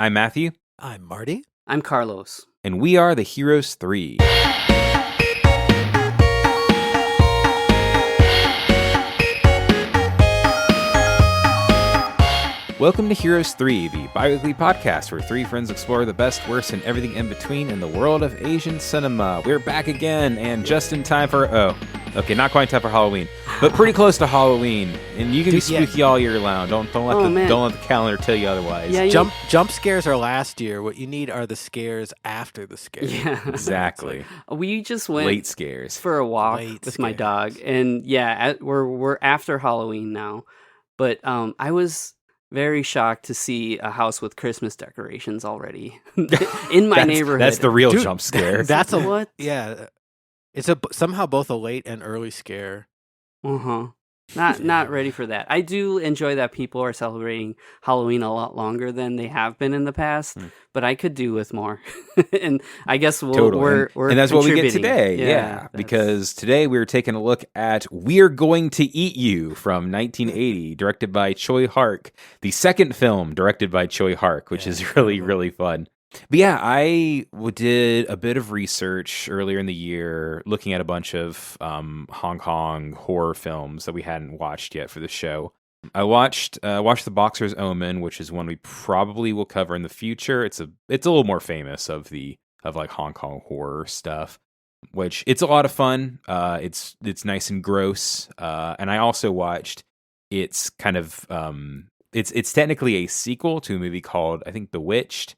I'm Matthew, I'm Marty. I'm Carlos. and we are the Heroes 3. Welcome to Heroes 3, the bi-weekly podcast where three friends explore the best, worst, and everything in between in the world of Asian cinema. We're back again, and just in time for, not quite in time for Halloween, but pretty close to Halloween. And you can be spooky all year long. Don't let the calendar tell you otherwise. Yeah, jump scares are last year. What you need are the scares after the scares. Yeah, exactly. We just went late scares for a walk with my dog, and we're after Halloween now. But I was very shocked to see a house with Christmas decorations already in my neighborhood. That's the real jump scare. That's what? Yeah, it's somehow both a late and early scare. Not ready for that. I do enjoy that people are celebrating Halloween a lot longer than they have been in the past, but I could do with more. And I guess we're and that's what we get today. Yeah, because today we're taking a look at We're Going to Eat You from 1980, directed by Tsui Hark, the second film directed by Tsui Hark, which is really, really fun. But yeah, I did a bit of research earlier in the year looking at a bunch of Hong Kong horror films that we hadn't watched yet for the show. I watched The Boxer's Omen, which is one we probably will cover in the future. It's a little more famous of like Hong Kong horror stuff, which it's a lot of fun. It's nice and gross. And I also watched it's technically a sequel to a movie called, I think, Bewitched,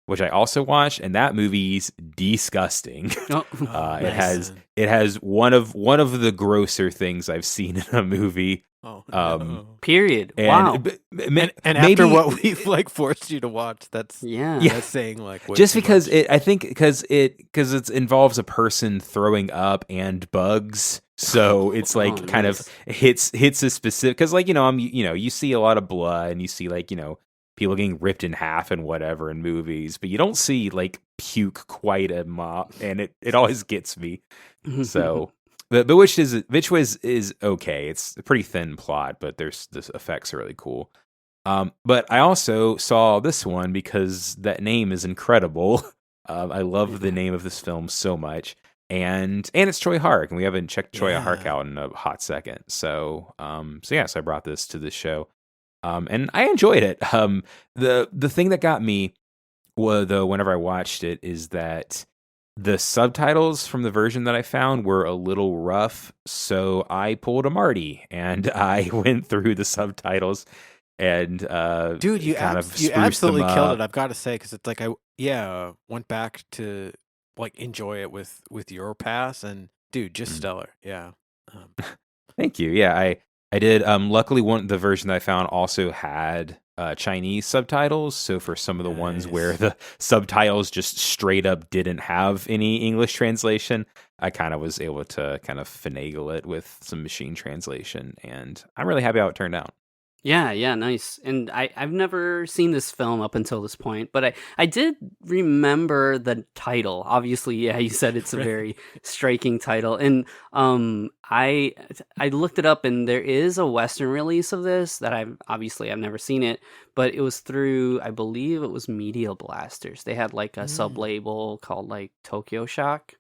which I also watched, and that movie's disgusting. Nice. It has one of the grosser things I've seen in a movie. Period. And, wow. And after what we've forced you to watch, that's saying just because it involves a person throwing up and bugs. So it's kind of hits a specific, because you see a lot of blood and you see people getting ripped in half and whatever in movies, but you don't see puke quite a mop, and it always gets me. So, but which is okay. It's a pretty thin plot, but the effects are really cool. But I also saw this one because that name is incredible. I love the name of this film so much, and it's Tsui Hark, and we haven't checked Tsui Hark out in a hot second. So I brought this to the show. And I enjoyed it. The thing that got me, whenever I watched it, is that the subtitles from the version that I found were a little rough. So I pulled a Marty and I went through the subtitles and dude, you absolutely killed it. I've got to say, because it's I went back to enjoy it with your pass, and dude, just stellar. Yeah. Thank you. Yeah, I did. Luckily, the version that I found also had Chinese subtitles. So for some of the ones where the subtitles just straight up didn't have any English translation, I kind of was able to kind of finagle it with some machine translation. And I'm really happy how it turned out. Yeah, nice. And I've never seen this film up until this point, but I did remember the title. Obviously, you said it's a very striking title. And I looked it up, and there is a Western release of this that I've never seen it, but it was through, I believe it was Media Blasters. They had a sub-label called Tokyo Shock,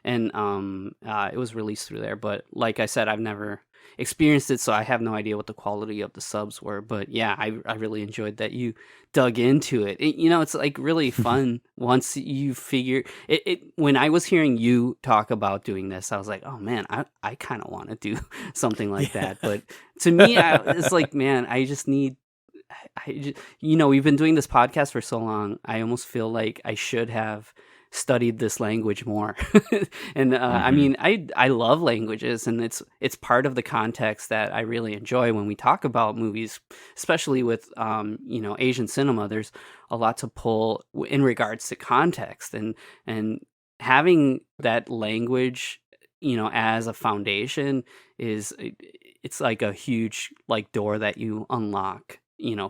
and it was released through there. But like I said, I've never experienced it, so I have no idea what the quality of the subs were. But yeah, I really enjoyed that you dug into it. It's really fun once you figure it. When I was hearing you talk about doing this, I was like, oh man, I kind of want to do something like that. But to me, it's man, I just need. We've been doing this podcast for so long. I almost feel like I should have studied this language more. And I mean, I love languages, and it's part of the context that I really enjoy when we talk about movies, especially with Asian cinema. There's a lot to pull in regards to context, and having that language as a foundation it's a huge door that you unlock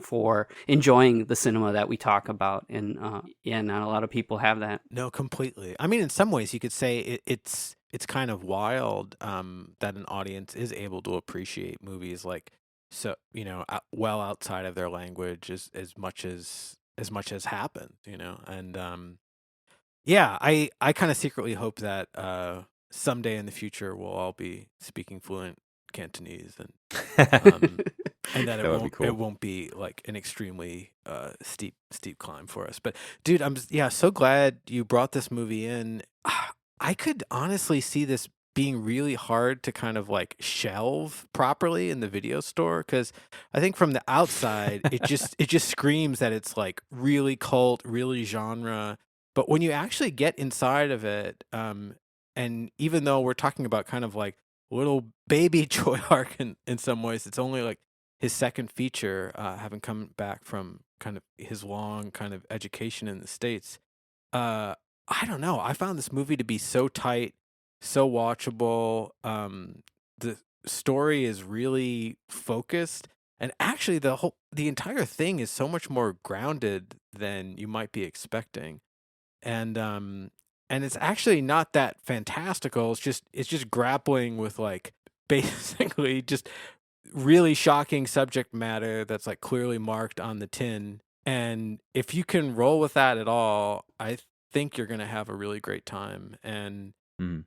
for enjoying the cinema that we talk about. And not a lot of people have that. No, completely. I mean, in some ways you could say it's kind of wild that an audience is able to appreciate movies well outside of their language as much as as much has happened, and yeah, I kind of secretly hope that someday in the future we'll all be speaking fluent Cantonese, and that That would be cool. it won't be like an extremely steep climb for us. But dude, I'm so glad you brought this movie in. I could honestly see this being really hard to kind of like shelve properly in the video store, because I think from the outside it just screams that it's like really cult, really genre. But when you actually get inside of it, and even though we're talking about kind of like little baby Tsui Hark in some ways, it's only like his second feature, having come back from kind of his long kind of education in the States. I don't know. I found this movie to be so tight, so watchable. The story is really focused, and actually the entire thing is so much more grounded than you might be expecting. And it's actually not that fantastical. It's just grappling with like basically just really shocking subject matter that's like clearly marked on the tin. And if you can roll with that at all, I think you're gonna have a really great time. And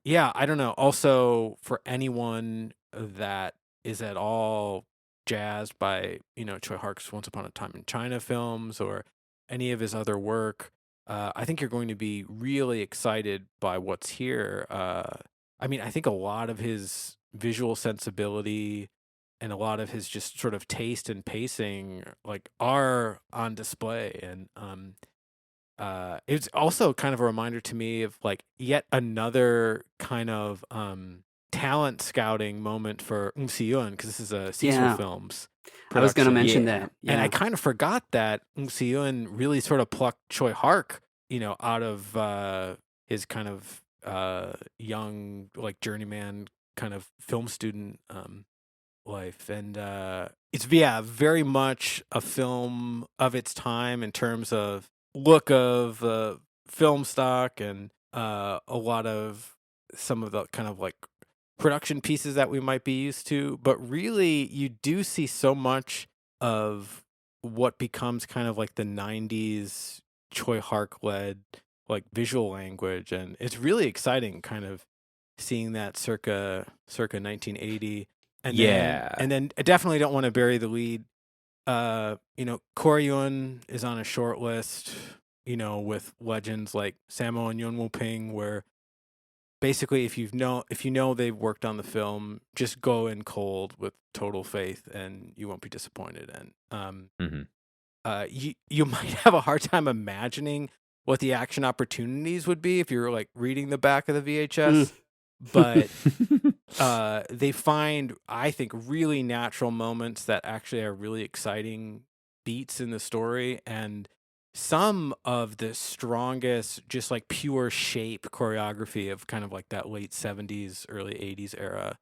yeah, I don't know. Also, for anyone that is at all jazzed by Tsui Hark's Once Upon a Time in China films or any of his other work, I think you're going to be really excited by what's here. I mean, I think a lot of his visual sensibility and a lot of his just sort of taste and pacing like are on display. And it's also kind of a reminder to me of like yet another kind of talent scouting moment for Si-yoon, because this is a Cecil Films production. I was going to mention that. Yeah. And I kind of forgot that Si-yoon really sort of plucked Tsui Hark, out of his kind of young, like journeyman kind of film student life. And it's very much a film of its time in terms of look of film stock and a lot of some of the kind of like production pieces that we might be used to. But really, you do see so much of what becomes kind of like the 90s Tsui Hark led like visual language, and it's really exciting kind of seeing that circa 1980. And then I definitely don't want to bury the lead. Koryun is on a short list, with legends like Sammo and Yun Woo Ping, where basically if you know they've worked on the film, just go in cold with total faith and you won't be disappointed. And you might have a hard time imagining what the action opportunities would be if you're like reading the back of the VHS. But they find, I think, really natural moments that actually are really exciting beats in the story, and some of the strongest just like pure shape choreography of kind of like that late 70s, early 80s era.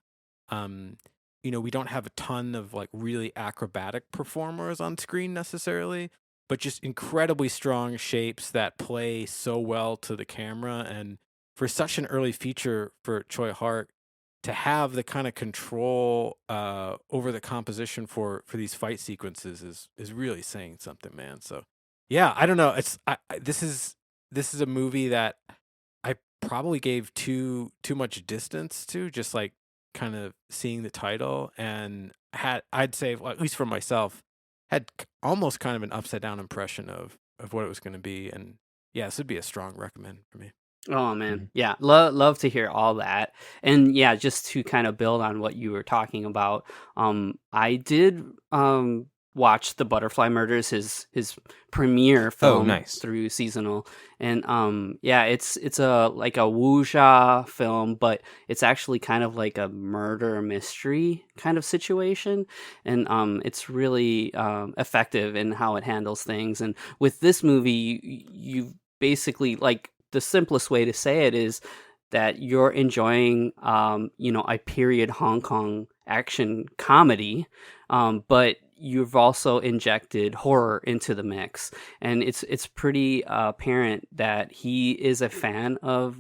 We don't have a ton of like really acrobatic performers on screen necessarily, but just incredibly strong shapes that play so well to the camera. And for such an early feature for Tsui Hark to have the kind of control over the composition for these fight sequences is really saying something, man. So yeah, I don't know. This is a movie that I probably gave too much distance to, just like kind of seeing the title, and I'd say, well, at least for myself, had almost kind of an upside down impression of what it was going to be. And yeah, this would be a strong recommend for me. Oh man, yeah, love to hear all that. And yeah, just to kind of build on what you were talking about, I did watch The Butterfly Murders, his premiere film through Seasonal, and yeah, it's a like a wuxia film, but it's actually kind of like a murder mystery kind of situation, and it's really effective in how it handles things. And with this movie, you basically, like, the simplest way to say it is that you're enjoying, a period Hong Kong action comedy, but you've also injected horror into the mix. And it's pretty apparent that he is a fan of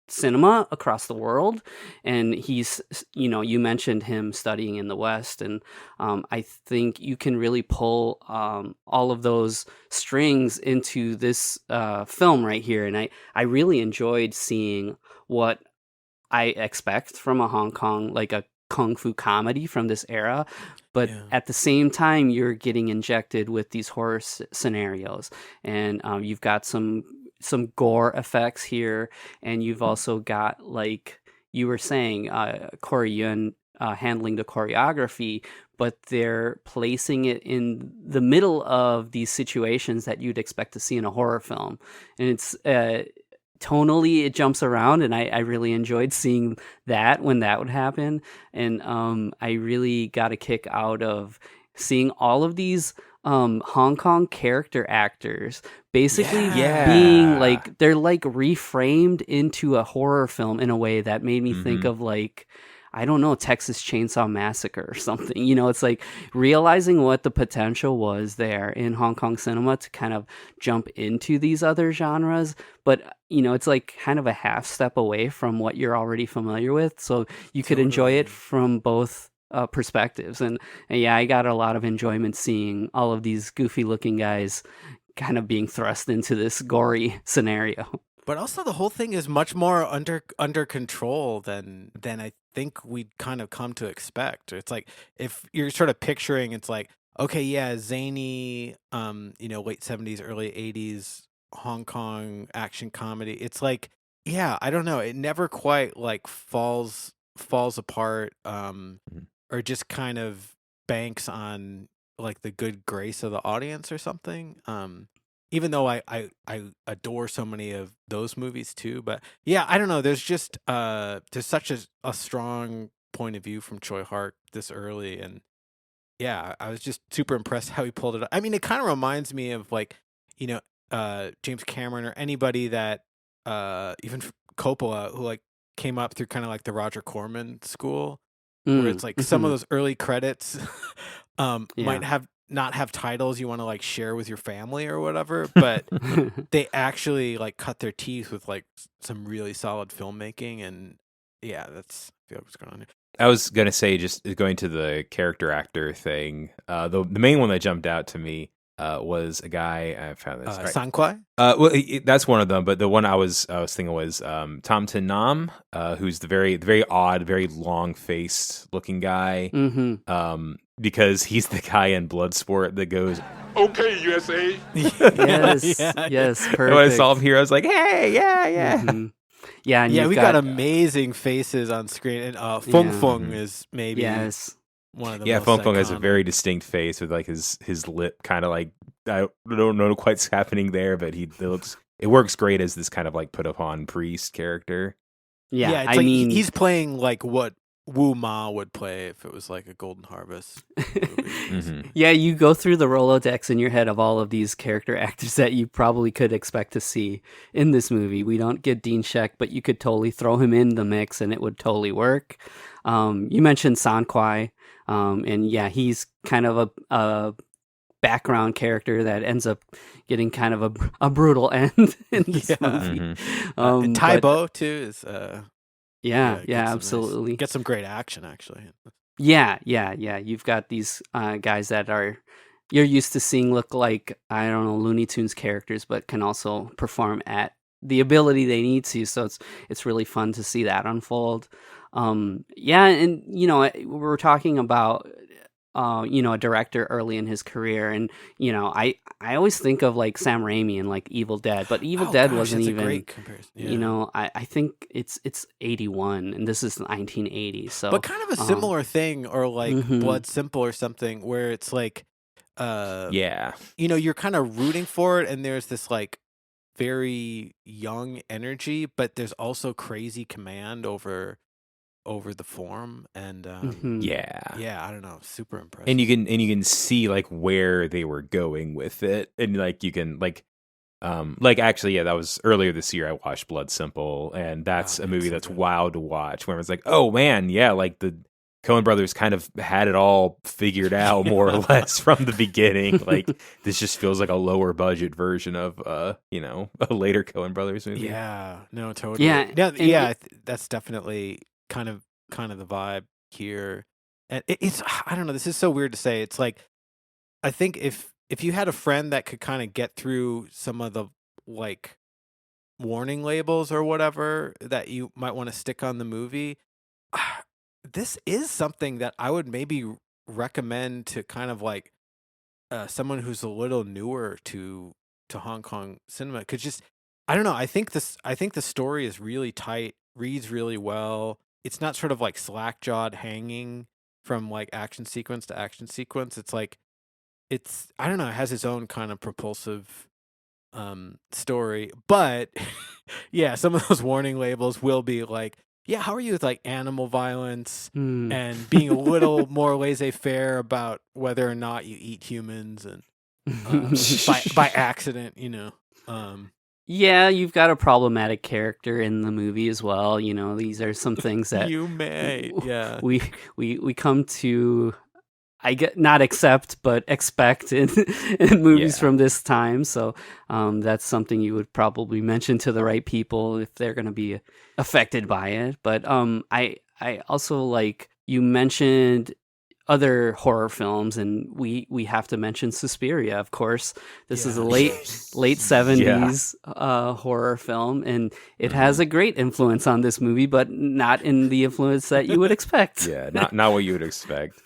cinema across the world. And he's, you mentioned him studying in the West, and I think you can really pull all of those strings into this film right here. And I really enjoyed seeing what I expect from a Hong Kong, like a kung fu comedy from this era, but at the same time you're getting injected with these horror scenarios, and you've got some gore effects here, and you've also got, like you were saying, Corey Yun handling the choreography, but they're placing it in the middle of these situations that you'd expect to see in a horror film, and it's tonally it jumps around, and I really enjoyed seeing that when that would happen. And I really got a kick out of seeing all of these Hong Kong character actors basically being like, they're like reframed into a horror film in a way that made me think of, like, I don't know, Texas Chainsaw Massacre or something. It's like realizing what the potential was there in Hong Kong cinema to kind of jump into these other genres. But, it's like kind of a half step away from what you're already familiar with. So you could enjoy it from both perspectives. And yeah, I got a lot of enjoyment seeing all of these goofy looking guys kind of being thrust into this gory scenario. But also the whole thing is much more under control than I think we'd kind of come to expect. It's like, if you're sort of picturing, it's like, okay, yeah, zany, late 70s, early 80s Hong Kong action comedy. It's like, yeah, I don't know, it never quite like falls apart, or just kind of banks on like the good grace of the audience or something. Even though I adore so many of those movies too, but yeah, I don't know. There's just there's such a strong point of view from Tsui Hark this early, and yeah, I was just super impressed how he pulled it up. I mean, it kind of reminds me of, like, James Cameron, or anybody that even Coppola, who like came up through kind of like the Roger Corman school, where it's like some of those early credits might not have titles you want to like share with your family or whatever, but they actually like cut their teeth with like some really solid filmmaking. And yeah, that's, I feel like what's going on here. I was gonna say, just going to the character actor thing, the main one that jumped out to me was a guy, I found this, Sang Kwai? Well, that's one of them, but the one I was thinking was Tom Tin Nam, who's the very odd, very long faced looking guy. Because he's the guy in Bloodsport that goes, "Okay, USA." Yes, perfect. When I saw him here, I was like, "Hey, yeah." Yeah, and we got amazing faces on screen, and Fung Fung is maybe one of the most Fung Fung iconic. has a very distinct face with like his lip kind of like, I don't know quite's happening there, but it works great as this kind of like put upon priest character. Yeah, it's he's playing like what Wu Ma would play if it was like a Golden Harvest movie. Yeah, you go through the Rolodex in your head of all of these character actors that you probably could expect to see in this movie. We don't get Dean Sheck, but you could totally throw him in the mix and it would totally work. You mentioned Sang Kwai, and yeah, he's kind of a background character that ends up getting kind of a brutal end in this movie. And Tai Bo too is yeah, absolutely. Get some great action, actually. Yeah. You've got these guys that you're used to seeing look like, I don't know, Looney Tunes characters, but can also perform at the ability they need to. So it's really fun to see that unfold. And we're talking about a director early in his career, and I always think of like Sam Raimi and like Evil Dead, but Evil Dead wasn't even a great comparison. Yeah. I think it's 81 and this is 1980, so but kind of a similar thing, or like Blood Simple or something, where it's like you're kind of rooting for it, and there's this like very young energy, but there's also crazy command over the form, and I don't know, super impressive. And you can see like where they were going with it, and like you can actually that was earlier this year. I watched Blood Simple, and that's a movie that's wild to watch, where it's like, oh man, yeah, like the Coen Brothers kind of had it all figured out more or less from the beginning. Like this just feels like a lower budget version of a later Coen Brothers movie. Yeah, no, totally. That's definitely kind of the vibe here. And it's I don't know. This is so weird to say. It's like I think if you had a friend that could kind of get through some of the like warning labels or whatever that you might want to stick on the movie, this is something that I would maybe recommend to kind of like someone who's a little newer to Hong Kong cinema. Because just I don't know. I think the story is really tight, reads really well. It's not sort of like slack jawed hanging from like action sequence to action sequence. It's like I don't know. It has its own kind of propulsive story, but yeah, some of those warning labels will be like, yeah, how are you with like animal violence and being a little more laissez-faire about whether or not you eat humans and by accident, Yeah, you've got a problematic character in the movie as well. These are some things that you may, yeah, we come to, I get not accept, but expect in movies from this time. So that's something you would probably mention to the right people if they're going to be affected by it. But I also like you mentioned other horror films, and we have to mention Suspiria, of course. This is a late 70s horror film, and it has a great influence on this movie, but not in the influence that you would expect. Yeah, not what you would expect.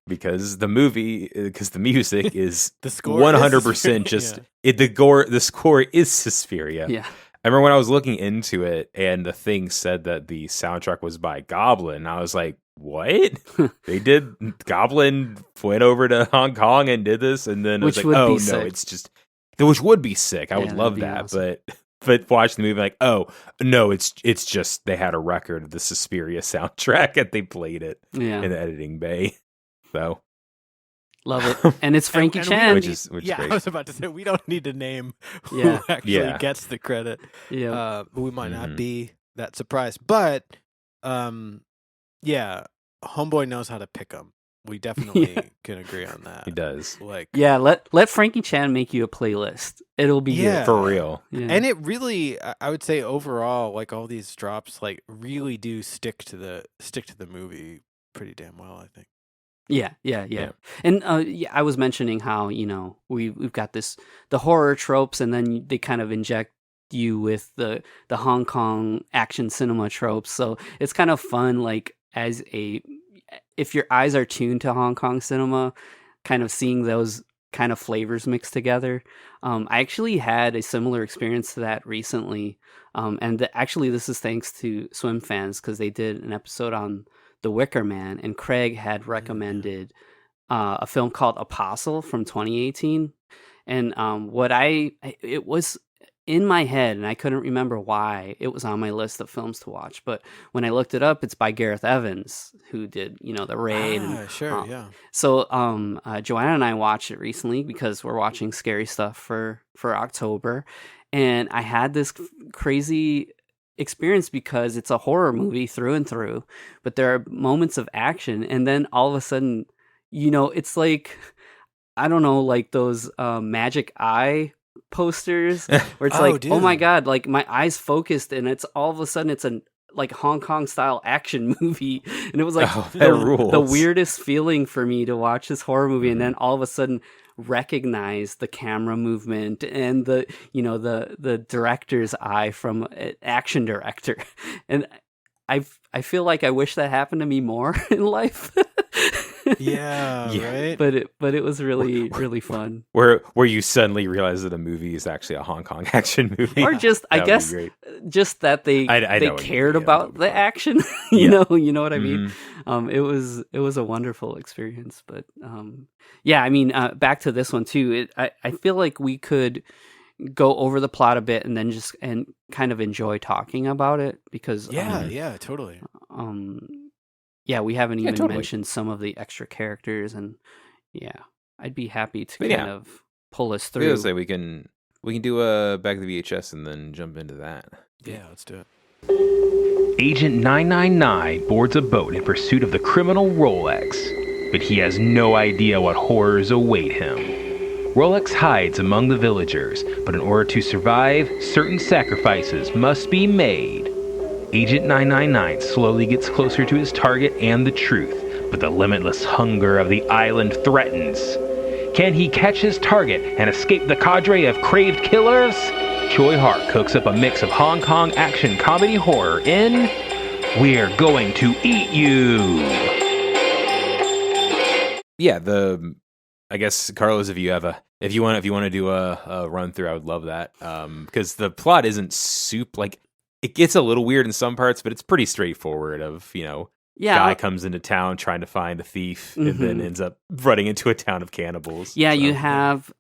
Because the music is the score 100% just the score is Suspiria. Yeah. I remember when I was looking into it and the thing said that the soundtrack was by Goblin. I was like, what? They did Goblin went over to Hong Kong and did this, and then which I was like, oh no, sick. it's just which would be sick. I would love that, awesome. but watch the movie like, oh no, it's just they had a record of the Suspiria soundtrack and they played it in the editing bay. So love it, and it's Frankie Chan, which is great. I was about to say we don't need to name who actually gets the credit. Yeah, we might not be that surprised, but Homeboy knows how to pick them. We definitely can agree on that. He does. Like, let Frankie Chan make you a playlist. It'll be good. For real. Yeah. And it really, I would say overall, like all these drops, like really do stick to the movie pretty damn well, I think. Yeah. And I was mentioning how we've got the horror tropes, and then they kind of inject you with the Hong Kong action cinema tropes. So it's kind of fun, like if your eyes are tuned to Hong Kong cinema, kind of seeing those kind of flavors mixed together. I actually had a similar experience to that recently, and actually this is thanks to Swim Fans, because they did an episode on The Wicker Man, and Craig had recommended a film called Apostle from 2018, and it was in my head, and I couldn't remember why it was on my list of films to watch. But when I looked it up, it's by Gareth Evans, who did The Raid. So Joanna and I watched it recently because we're watching scary stuff for October, and I had this crazy experience because it's a horror movie through and through, but there are moments of action, and then all of a sudden, it's like, I don't know, like those magic eye posters where it's oh my god, like my eyes focused, and it's all of a sudden it's a like Hong Kong style action movie, and it was like the weirdest feeling for me to watch this horror movie, and then all of a sudden recognize the camera movement and the director's eye from an action director, and I feel like I wish that happened to me more in life. Right. But it was really fun. Where you suddenly realize that a movie is actually a Hong Kong action movie, or just I guess just that they cared about the action. You know what I mean. It was a wonderful experience. But I mean, back to this one too. I feel like we could go over the plot a bit and then just kind of enjoy talking about it, because totally. We haven't even mentioned some of the extra characters, and I'd be happy to kind of pull us through. I was gonna say we can do a back to the VHS and then jump into that. Yeah, let's do it. Agent 999 boards a boat in pursuit of the criminal Rolex, but he has no idea what horrors await him. Rolex hides among the villagers, but in order to survive, certain sacrifices must be made. Agent 999 slowly gets closer to his target and the truth, but the limitless hunger of the island threatens. Can he catch his target and escape the cadre of craved killers? Tsui Hark cooks up a mix of Hong Kong action comedy horror in We're Going to Eat You. Yeah, I guess Carlos, if you want to do a run through, I would love that. Because the plot isn't like it gets a little weird in some parts, but it's pretty straightforward. Guy comes into town trying to find a thief, and then ends up running into a town of cannibals. Yeah, you have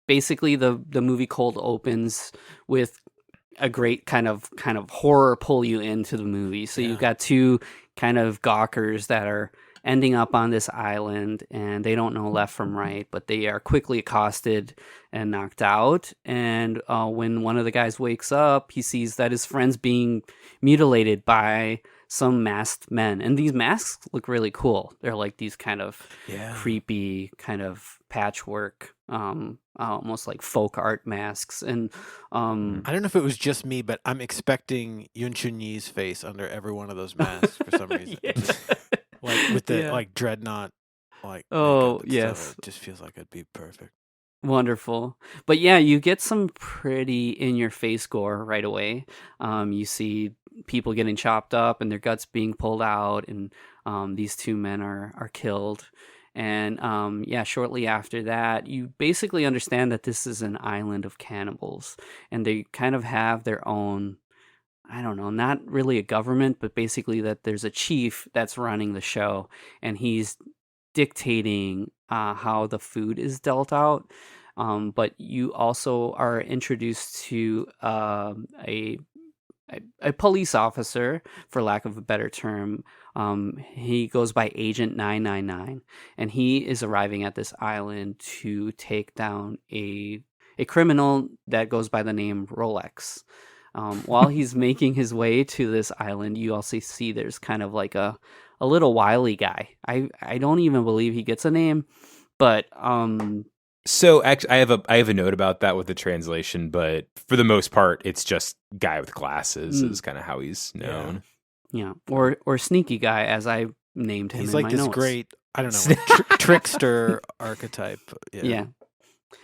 basically the movie cold opens with a great kind of horror pull you into the movie. So you've got two kind of gawkers that are ending up on this island, and they don't know left from right, but they are quickly accosted and knocked out. And when one of the guys wakes up, he sees that his friend's being mutilated by some masked men, and these masks look really cool. They're like these kind of creepy kind of patchwork, almost like folk art masks. And I don't know if it was just me, but I'm expecting Yun Chun-yi's face under every one of those masks for some reason. Like with the like dreadnought, like yes, it just feels like it'd be perfect. Wonderful. But yeah, you get some pretty in your face gore right away. You see people getting chopped up and their guts being pulled out, and these two men are killed. And shortly after that, you basically understand that this is an island of cannibals, and they kind of have their own, I don't know, not really a government, but basically that there's a chief that's running the show, and he's dictating how the food is dealt out. But you also are introduced to a police officer, for lack of a better term. He goes by Agent 999, and he is arriving at this island to take down a criminal that goes by the name Rolex. While he's making his way to this island, you also see there's kind of like a little wily guy. I don't even believe he gets a name, but So actually, I have a note about that with the translation, but for the most part, it's just guy with glasses is kind of how he's known. Yeah, or sneaky guy, as I named him. He's in like my this notes. great, I don't know, trickster archetype. Yeah.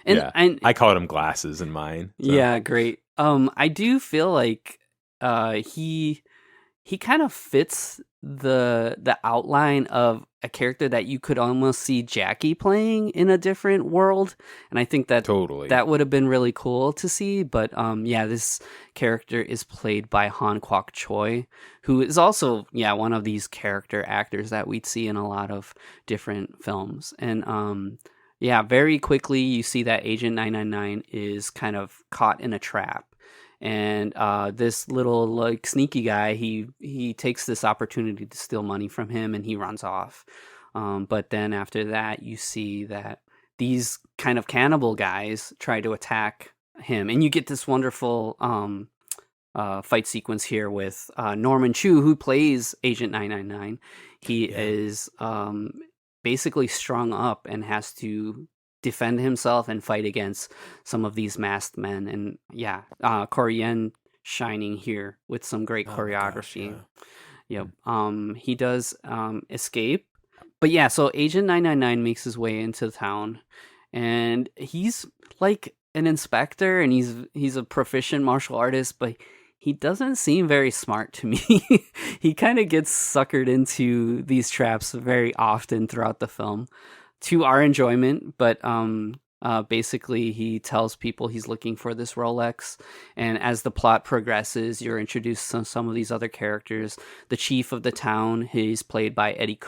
And I called him glasses in mine. So. Yeah, great. I do feel like he kind of fits the outline of a character that you could almost see Jackie playing in a different world, and I think that that would have been really cool to see. But this character is played by Han Kwok Choi, who is also one of these character actors that we'd see in a lot of different films. And very quickly you see that Agent 999 is kind of caught in a trap. And this little like sneaky guy, he takes this opportunity to steal money from him, and he runs off. But then after that, you see that these kind of cannibal guys try to attack him, and you get this wonderful fight sequence here with Norman Chu, who plays Agent 999. He is basically strung up and has to defend himself and fight against some of these masked men. And Korean shining here with some great choreography. He does escape, but so Agent 999 makes his way into town, and he's like an inspector, and he's a proficient martial artist, but he doesn't seem very smart to me. He kind of gets suckered into these traps very often throughout the film, to our enjoyment. But basically he tells people he's looking for this Rolex, and as the plot progresses, you're introduced to some of these other characters. The chief of the town, he's played by Eddy,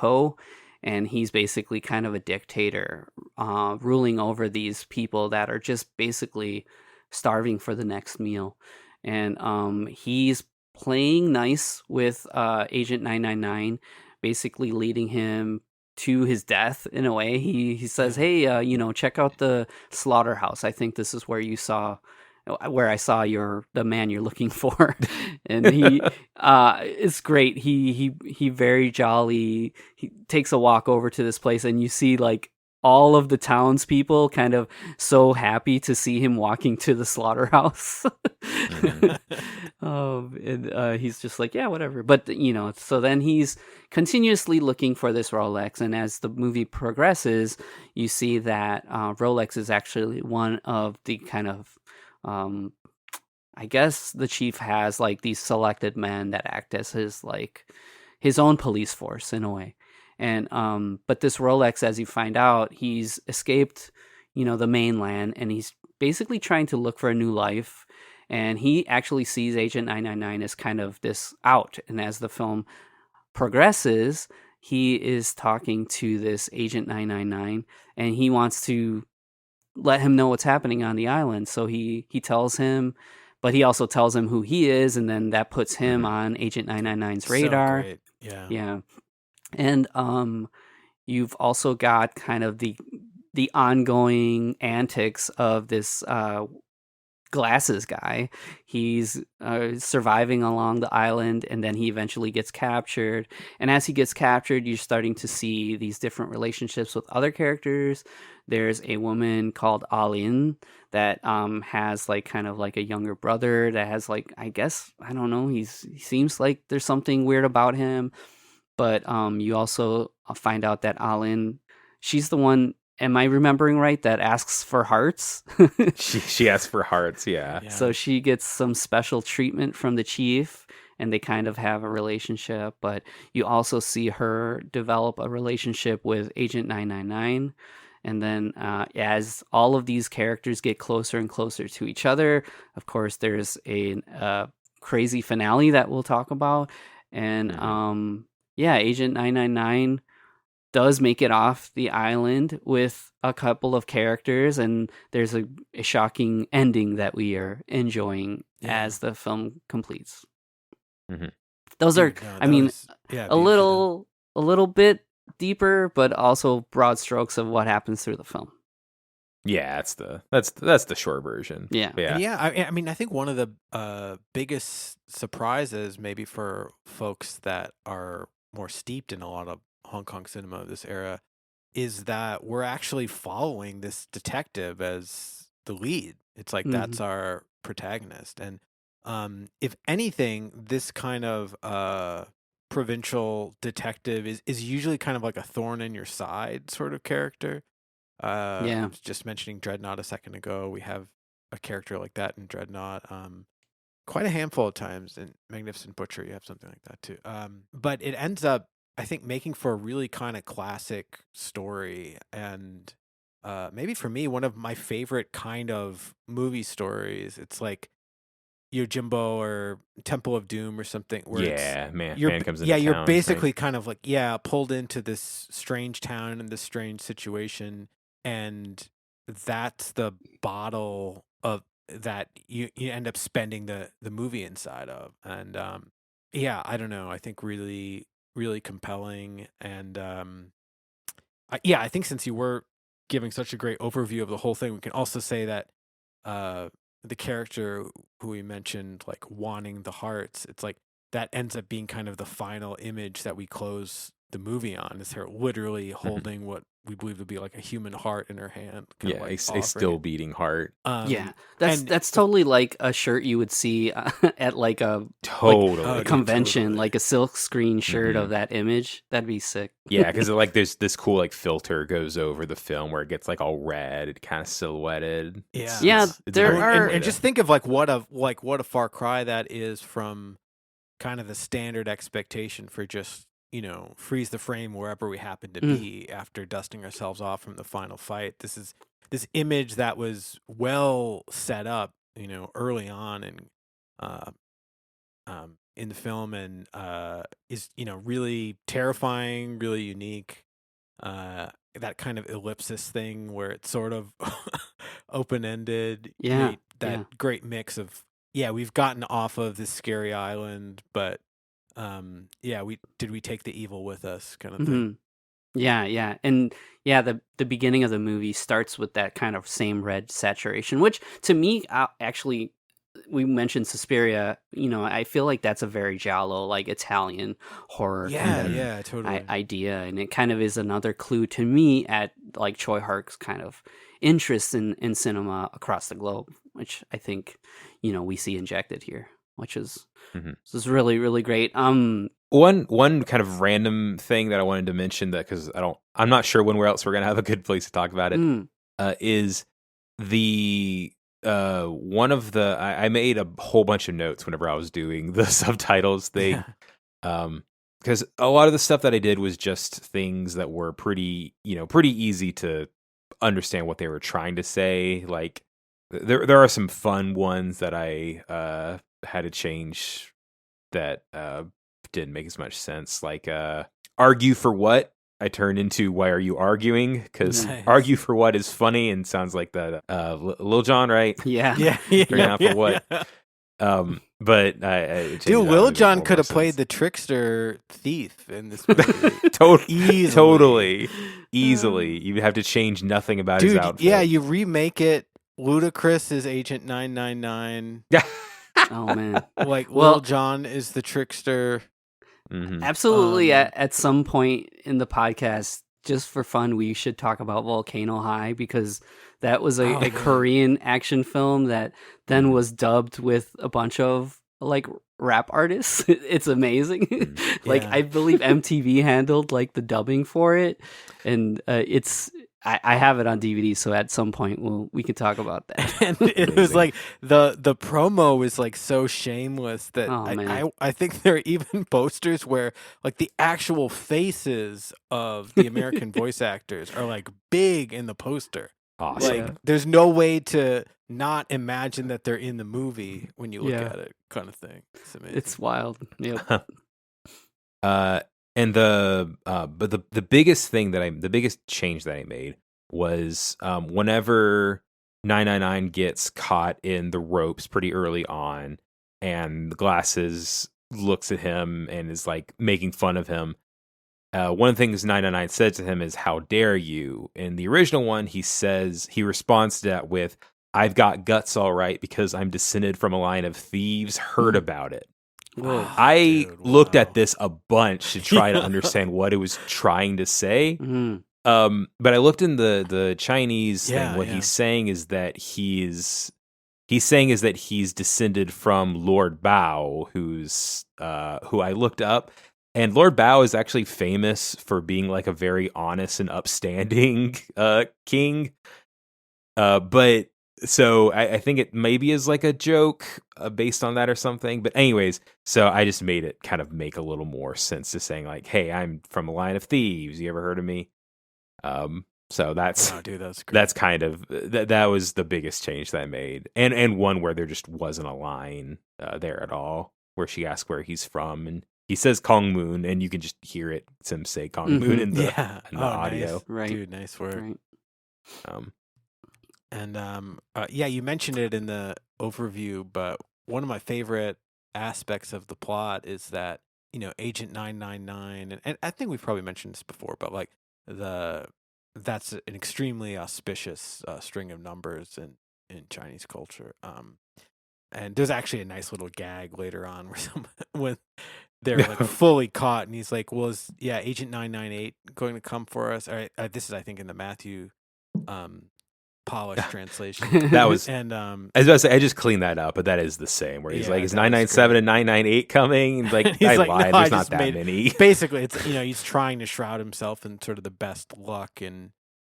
and he's basically kind of a dictator, ruling over these people that are just basically starving for the next meal. And he's playing nice with Agent 999, basically leading him to his death in a way. He says, hey, check out the slaughterhouse. I think this is where you saw where I saw the man you're looking for. And he it's great. He very jolly. He takes a walk over to this place, and you see like all of the townspeople kind of so happy to see him walking to the slaughterhouse. And he's just like, yeah, whatever. But so then he's continuously looking for this Rolex, and as the movie progresses, you see that Rolex is actually one of the kind of I guess the chief has like these selected men that act as his own police force in a way. And but this Rolex, as you find out, he's escaped, the mainland, and he's basically trying to look for a new life. And he actually sees Agent 999 as kind of this out. And as the film progresses, he is talking to this Agent 999, and he wants to let him know what's happening on the island. So he tells him, but he also tells him who he is, and then that puts him on Agent 999's radar. So great. Yeah. Yeah. And you've also got kind of the ongoing antics of this glasses guy. He's surviving along the island, and then he eventually gets captured. And as he gets captured, you're starting to see these different relationships with other characters. There's a woman called Alin that has like kind of like a younger brother that has like, I guess, I don't know, he seems like there's something weird about him. But you also find out that Alin, she's the one, am I remembering right, that asks for hearts? She asks for hearts, yeah. So she gets some special treatment from the chief, and they kind of have a relationship. But you also see her develop a relationship with Agent 999. And then as all of these characters get closer and closer to each other, of course, there's a crazy finale that we'll talk about. And Agent 999 does make it off the island with a couple of characters, and there's a shocking ending that we are enjoying as the film completes. Those are, a little bit deeper, but also broad strokes of what happens through the film. Yeah, that's the short version. Yeah. I think one of the biggest surprises, maybe for folks that are more steeped in a lot of Hong Kong cinema of this era, is that we're actually following this detective as the lead. It's like that's our protagonist. And if anything, this kind of provincial detective is usually kind of like a thorn in your side sort of character. I was just mentioning Dreadnought a second ago. We have a character like that in Dreadnought. Quite a handful of times in Magnificent Butcher, you have something like that too. But it ends up, I think, making for a really kind of classic story, and maybe for me, one of my favorite kind of movie stories. It's like Yojimbo or Temple of Doom or something. Where man comes into town. You're basically right? kind of like pulled into this strange town and this strange situation, and that's the bottle of that you end up spending the movie inside of. And I don't know, I think really really compelling. And I think since you were giving such a great overview of the whole thing, we can also say that the character who we mentioned, like wanting the hearts, it's like that ends up being kind of the final image that we close the movie on, is her literally holding what we believe to be like a human heart in her hand. A still beating heart. That's totally like a shirt you would see at like a convention, like a silk screen shirt of that image. That'd be sick. Yeah, because like there's this cool like filter goes over the film where it gets like all red, it kind of silhouetted. And just think of like what a far cry that is from kind of the standard expectation for just freeze the frame wherever we happen to be after dusting ourselves off from the final fight. This is this image that was well set up, early on in the film, and is really terrifying, really unique. That kind of ellipsis thing where it's sort of open ended. Great mix of we've gotten off of this scary island, but we take the evil with us kind of thing. Yeah, and yeah, the beginning of the movie starts with that kind of same red saturation, which to me, actually, we mentioned Suspiria. I feel like that's a very giallo, like Italian horror kind Yeah, of yeah, totally. idea, and it kind of is another clue to me at like Choi Hark's kind of interest in cinema across the globe, which I think we see injected here, which is Mhm. this is really really great. One kind of random thing that I wanted to mention, that because I'm not sure when else we're gonna have a good place to talk about it, is the one of the I made a whole bunch of notes whenever I was doing the subtitles thing. Because a lot of the stuff that I did was just things that were pretty easy to understand what they were trying to say. Like there are some fun ones that I had to change that didn't make as much sense. Like argue for what I turned into why are you arguing? Because Nice. argue for what is funny and sounds like that Lil Jon, right? Yeah. Figuring out for what. Yeah. But I changed Dude, it out Lil to make Jon more could have sense. played the trickster thief in this movie. Easily. Totally, easily. You would have to change nothing about his Dude, outfit. yeah, you remake it. Ludacris is Agent 999. Oh man. Like Well- Lil Jon is the trickster. Mhm. Absolutely. At some point in the podcast, just for fun, we should talk about Volcano High, because that was a Korean action film that then was dubbed with a bunch of like rap artists. It's amazing. Like Yeah. I believe MTV handled like the dubbing for it, and I have it on DVD. So at some point we can talk about that. And it was like the promo was like so shameless that Oh, man. I think there are even posters where like the actual faces of the American voice actors are like big in the poster. Awesome. Like there's no way to not imagine that they're in the movie when you look Yeah. at it, kind of thing. It's amazing. It's wild. Yep. And but the biggest thing the biggest change that I made was whenever 999 gets caught in the ropes pretty early on, and the Glasses looks at him and is like making fun of him. One of the things 999 said to him is, "How dare you?" In the original one, he responds to that with, "I've got guts, all right, because I'm descended from a line of thieves. Heard about it." Whoa. I Dude, looked wow. at this a bunch to try to understand what it was trying to say. Mhm. But I looked in the Chinese Yeah, thing. What yeah. he's saying is that he's descended from Lord Bao, who I looked up, and Lord Bao is actually famous for being like a very honest and upstanding king. But so I think it maybe is like a joke based on that or something. But anyways, so I just made it kind of make a little more sense to saying like, "Hey, I'm from a line of thieves. You ever heard of me?" So that's Wow, dude, that's great. that's kind of that was the biggest change that I made, and one where there just wasn't a line there at all, where she asks where he's from, and he says Kong Moon, and you can just hear it him say Kong Moon in the audio. Nice. Right. Dude, nice work. Right. And yeah, you mentioned it in the overview, but one of my favorite aspects of the plot is that, Agent 999, and I think we've probably mentioned this before, but like that's an extremely auspicious string of numbers in Chinese culture. And there's actually a nice little gag later on where when they're like fully caught, and he's like, "Well, is Agent 998 going to come for us?" Or this is, I think, in the Matthew polished translation. That was, and I was about to say, I just cleaned that up, but that is the same. Where he's like, "Is that was 997 and 998 coming?" And like, He's I like, lied. "No, I There's not just that made many. basically, it's he's trying to shroud himself in sort of the best luck and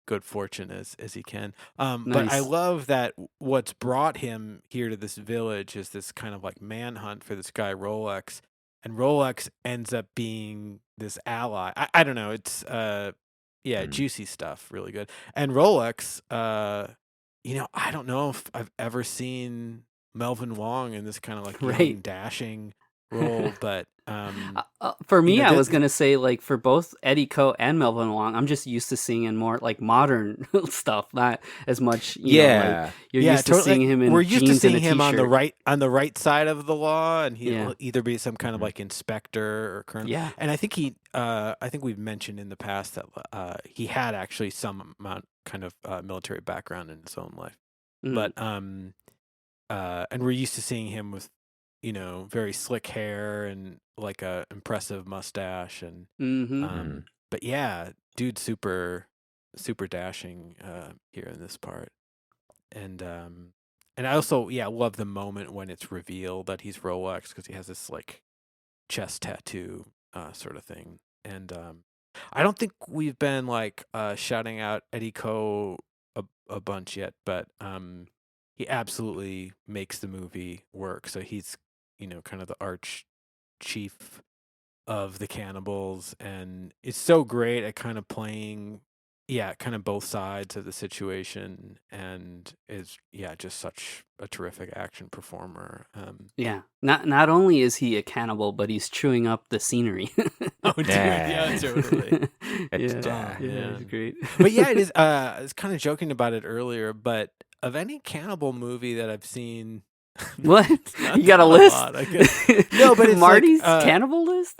good fortune as he can. But I Nice. love that what's brought him here to this village is this kind of like manhunt for this guy Rolex, and Rolex ends up being this ally. I don't know. It's juicy stuff, really good. And Rolex, I don't know if I've ever seen Melvin Wong in this kind of like young, Right. dashing role, but for me, I was this- gonna say like for both Eddie Ko and Melvin Wong, I'm just used to seeing in more like modern stuff, not as much. You know, like you're used to seeing him in. We're used to jeans seeing and a him t-shirt. on the right side of the law, and he'll Yeah. either be some kind of like inspector or colonel. Yeah. And I think I think we've mentioned in the past that he had actually some amount kind of military background in his own life, but and we're used to seeing him with, you know, very slick hair and like a impressive mustache and but yeah, dude, super dashing here in this part. And I also love the moment when it's revealed that he's Rolex, because he has this like chest tattoo sort of thing. And I don't think we've been like shouting out Eddie Ko a bunch yet, but he absolutely makes the movie work. So he's, you know, kind of the arch chief of the cannibals, and it's so great at kind of playing kind of both sides of the situation, and is just such a terrific action performer. Yeah. Not only is he a cannibal, but he's chewing up the scenery. Oh, dude, yeah, totally. yeah, man. it's great. But yeah, it is. I was kind of joking about it earlier, but of any cannibal movie that I've seen, What? not- You got a not list? lot. No, but it's Marty's like, cannibal list?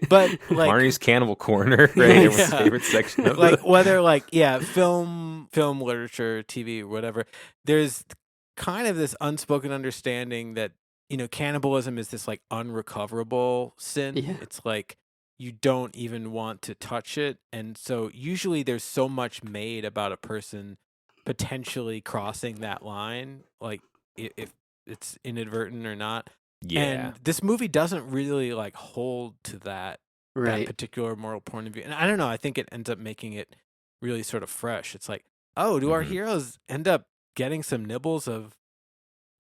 but like Marty's Cannibal Corner, right? Everyone's favorite section of like the- whether like film literature, TV, whatever, there's kind of this unspoken understanding that, you know, cannibalism is this like unrecoverable sin. Yeah. It's like you don't even want to touch it, and so usually there's so much made about a person potentially crossing that line, like if it's inadvertent or not. yeah. And this movie doesn't really like hold to that Right. particular moral point of view. And I don't know, I think it ends up making it really sort of fresh. It's like, oh, do our Mhm. heroes end up getting some nibbles of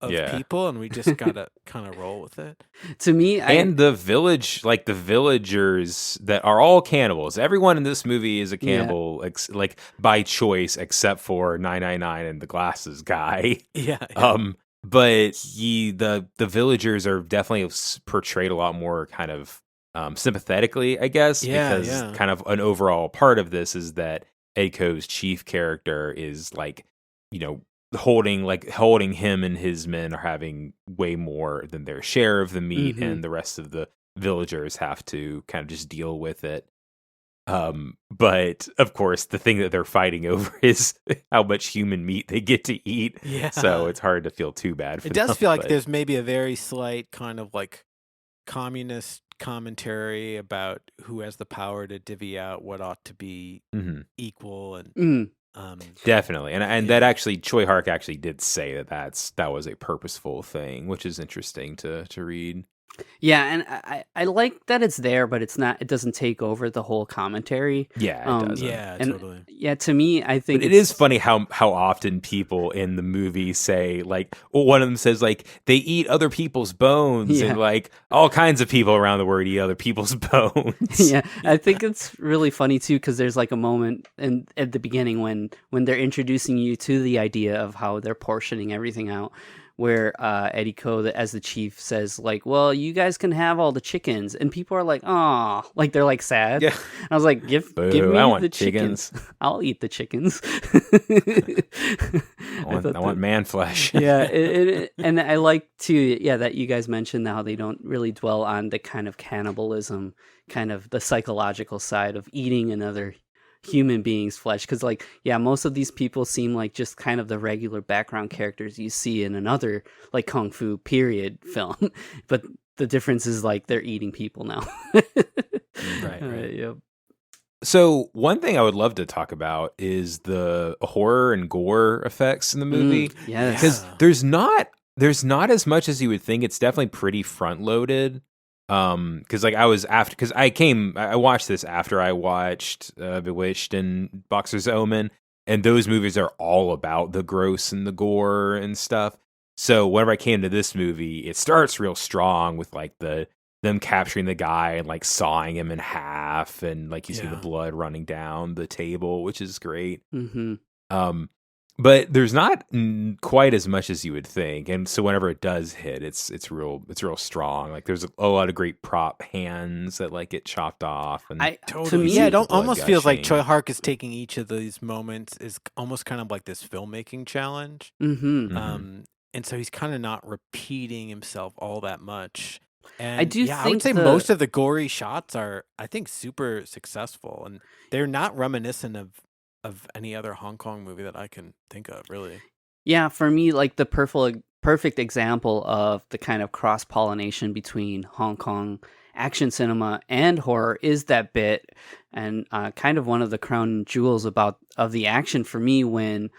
Yeah. people, and we just gotta kind of roll with it? To me, And the village, like the villagers that are all cannibals. Everyone in this movie is a cannibal, like by choice, except for 999 and the glasses guy. Yeah. But the villagers are definitely portrayed a lot more kind of sympathetically, I guess, Yeah, because yeah. kind of an overall part of this is that Aiko's chief character is like, you know, holding him and his men are having way more than their share of the meat, and the rest of the villagers have to kind of just deal with it. But of course, the thing that they're fighting over is how much human meat they get to eat. Yeah. So it's hard to feel too bad for It them. does feel like but- there's maybe a very slight kind of like communist commentary about who has the power to divvy out what ought to be Mhm. equal, and Definitely, and that actually, Tsui Hark actually did say that was a purposeful thing, which is interesting to read. Yeah, and I like that it's there, but it's not. It doesn't take over the whole commentary. Yeah, it doesn't. yeah, And totally. yeah, to me, I think But it is funny how often people in the movie say, like, well, one of them says like they eat other people's bones, Yeah. and like all kinds of people around the world eat other people's bones. Yeah, I think it's really funny too, because there's like a moment at the beginning when they're introducing you to the idea of how they're portioning everything out, where Eddie Ko, as the chief, says like, "Well, you guys can have all the chickens," and people are like, "Oh," like they're like sad. Yeah. I was like, "Give Boo, me I want the chickens. I'll eat the chickens." I want man flesh. Yeah, and I like too, that you guys mentioned how they don't really dwell on the kind of cannibalism, kind of the psychological side of eating another human being's flesh, because like most of these people seem like just kind of the regular background characters you see in another like kung fu period film, but the difference is like they're eating people now. Right. Yep. So one thing I would love to talk about is the horror and gore effects in the movie. Yes. Because there's not as much as you would think. It's definitely pretty front loaded. Because like I watched this after I watched Bewitched and Boxer's Omen, and those movies are all about the gross and the gore and stuff. So whenever I came to this movie, it starts real strong with like them capturing the guy and like sawing him in half, and like you see the blood running down the table, which is great. Mm-hmm. but there's not quite as much as you would think, and so whenever it does hit, it's real strong. Like there's a lot of great prop hands that like get chopped off, and To me, yeah, it almost blood feels like gushing. Tsui Hark is taking each of these moments is almost kind of like this filmmaking challenge. mm-hmm. And so he's kind of not repeating himself all that much. I And do yeah, I would think say most of the gory shots are, I think, super successful, and they're not reminiscent of any other Hong Kong movie that I can think of, really. Yeah, for me, like the perfect example of the kind of cross pollination between Hong Kong action cinema and horror is that bit, and kind of one of the crown jewels of the action for me when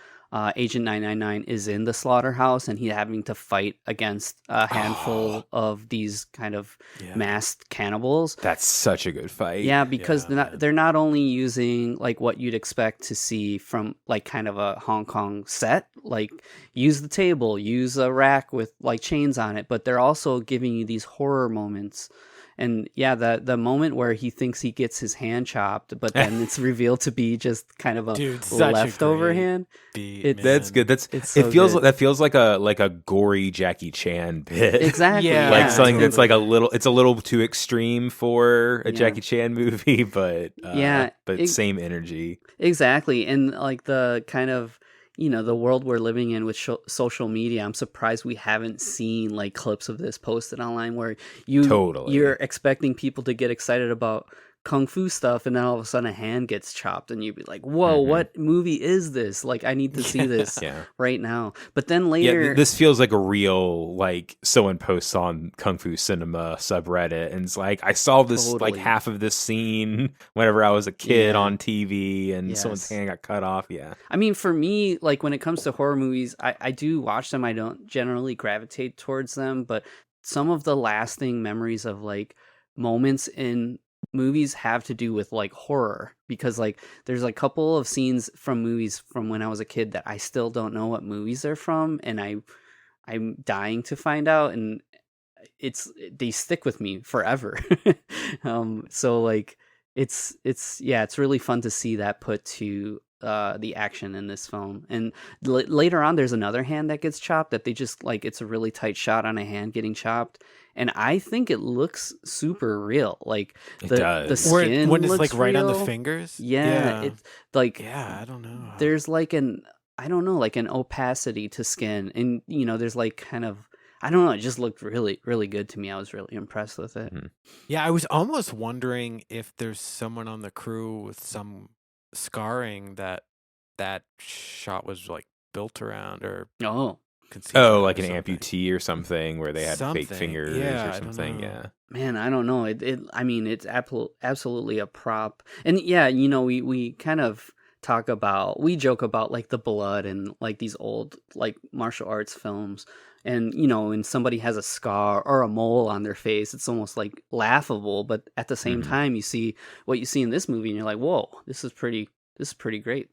Agent 999 is in the slaughterhouse and he's having to fight against a handful of these kind of Yeah. masked cannibals. That's such a good fight. Yeah, because Yeah, they're not only using like what you'd expect to see from like kind of a Hong Kong set, like use the table, use a rack with like chains on it, but they're also giving you these horror moments. And yeah, the moment where he thinks he gets his hand chopped, but then it's revealed to be just kind of a Dude, such a leftover great hand. beat, That's man. good. It's so it feels good. that feels like a gory Jackie Chan bit. Exactly. Yeah, Like yeah, something that's totally. like it's a little too extreme for a Yeah. Jackie Chan movie, but Yeah, same energy. exactly. And like the kind of, the world we're living in with social media, I'm surprised we haven't seen like clips of this posted online where Totally. you're expecting people to get excited about kung fu stuff and then all of a sudden a hand gets chopped and you'd be like, whoa, what movie is this? Like I need to see this Yeah. right now. But then Yeah, later this feels like a real, like, someone posts on Kung Fu Cinema subreddit and it's like, I saw this, like, Totally. half of this scene whenever I was a kid Yeah. on TV and someone's Yes. hand got cut off. Yeah. I mean, for me, like when it comes to horror movies, I do watch them. I don't generally gravitate towards them, but some of the lasting memories of like moments in movies have to do with like horror because like there's a couple of scenes from movies from when I was a kid that I still don't know what movies they're from, and I'm dying to find out, and they stick with me forever. So like it's really fun to see that put to the action in this film. And later on there's another hand that gets chopped that they just like, it's a really tight shot on a hand getting chopped, and I think it looks super real. Like It the does. skin when it's looks like right on the real. fingers. Yeah, it's like, Yeah, I don't know. there's like I don't know, like an opacity to skin, and there's like kind of, I don't know, it just looked really, really good to me. I was really impressed with it. Yeah, I was almost wondering if there's someone on the crew with some scarring that shot was like built around or Oh, conceived around like or an something. amputee or something where they had fake Something. fingers Yeah, or I don't something. know. Yeah. man, I don't know. I mean, it's absolutely a prop. And yeah, we kind of we joke about like the blood and like these old like martial arts films. And when somebody has a scar or a mole on their face, it's almost like laughable. But at the same time, you see what you see in this movie, and you're like, "Whoa, this is pretty great."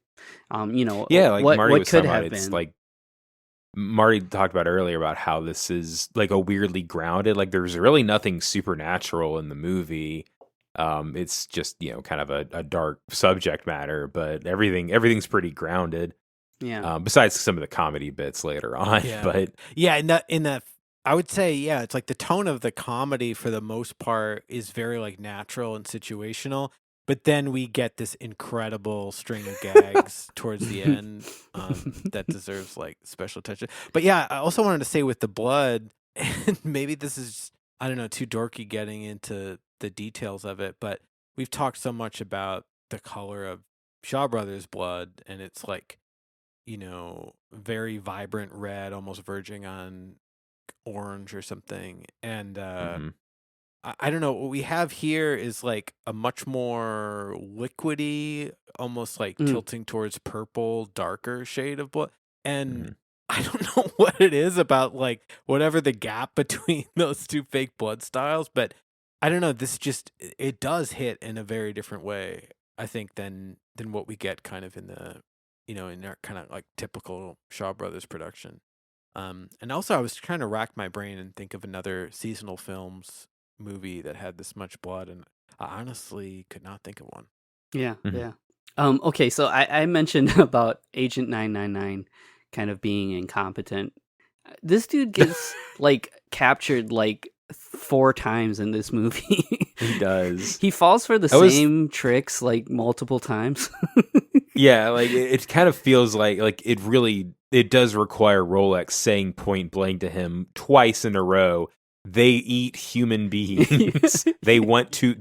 Yeah, like Marty what was could talking about, have it's been. like Marty talked about earlier about how this is like a weirdly grounded, like there's really nothing supernatural in the movie. It's just, kind of a dark subject matter, but everything's pretty grounded. Yeah, Besides some of the comedy bits later on. Yeah. But Yeah, in that I would say, yeah, it's like the tone of the comedy for the most part is very like natural and situational, but then we get this incredible string of gags towards the end that deserves like special attention. But yeah, I also wanted to say with the blood, and maybe this is, I don't know, too dorky getting into the details of it, but we've talked so much about the color of Shaw Brothers blood, and it's like, very vibrant red, almost verging on orange or something. And I don't know. What we have here is like a much more liquidy, almost like tilting towards purple, darker shade of blood. And I don't know what it is about like whatever the gap between those two fake blood styles, but I don't know. It does hit in a very different way, I think, than what we get kind of in the in our kind of like typical Shaw Brothers production. And also I was trying to rack my brain and think of another seasonal films movie that had this much blood, and I honestly could not think of one. yeah, Mhm. yeah. Okay, so I mentioned about Agent 999 kind of being incompetent. This dude gets like captured like 4 times in this movie. He does. He falls for the I was same tricks like multiple times. Yeah, like it kind of feels like it does require Rolex saying point blank to him twice in a row. They eat human beings. They want to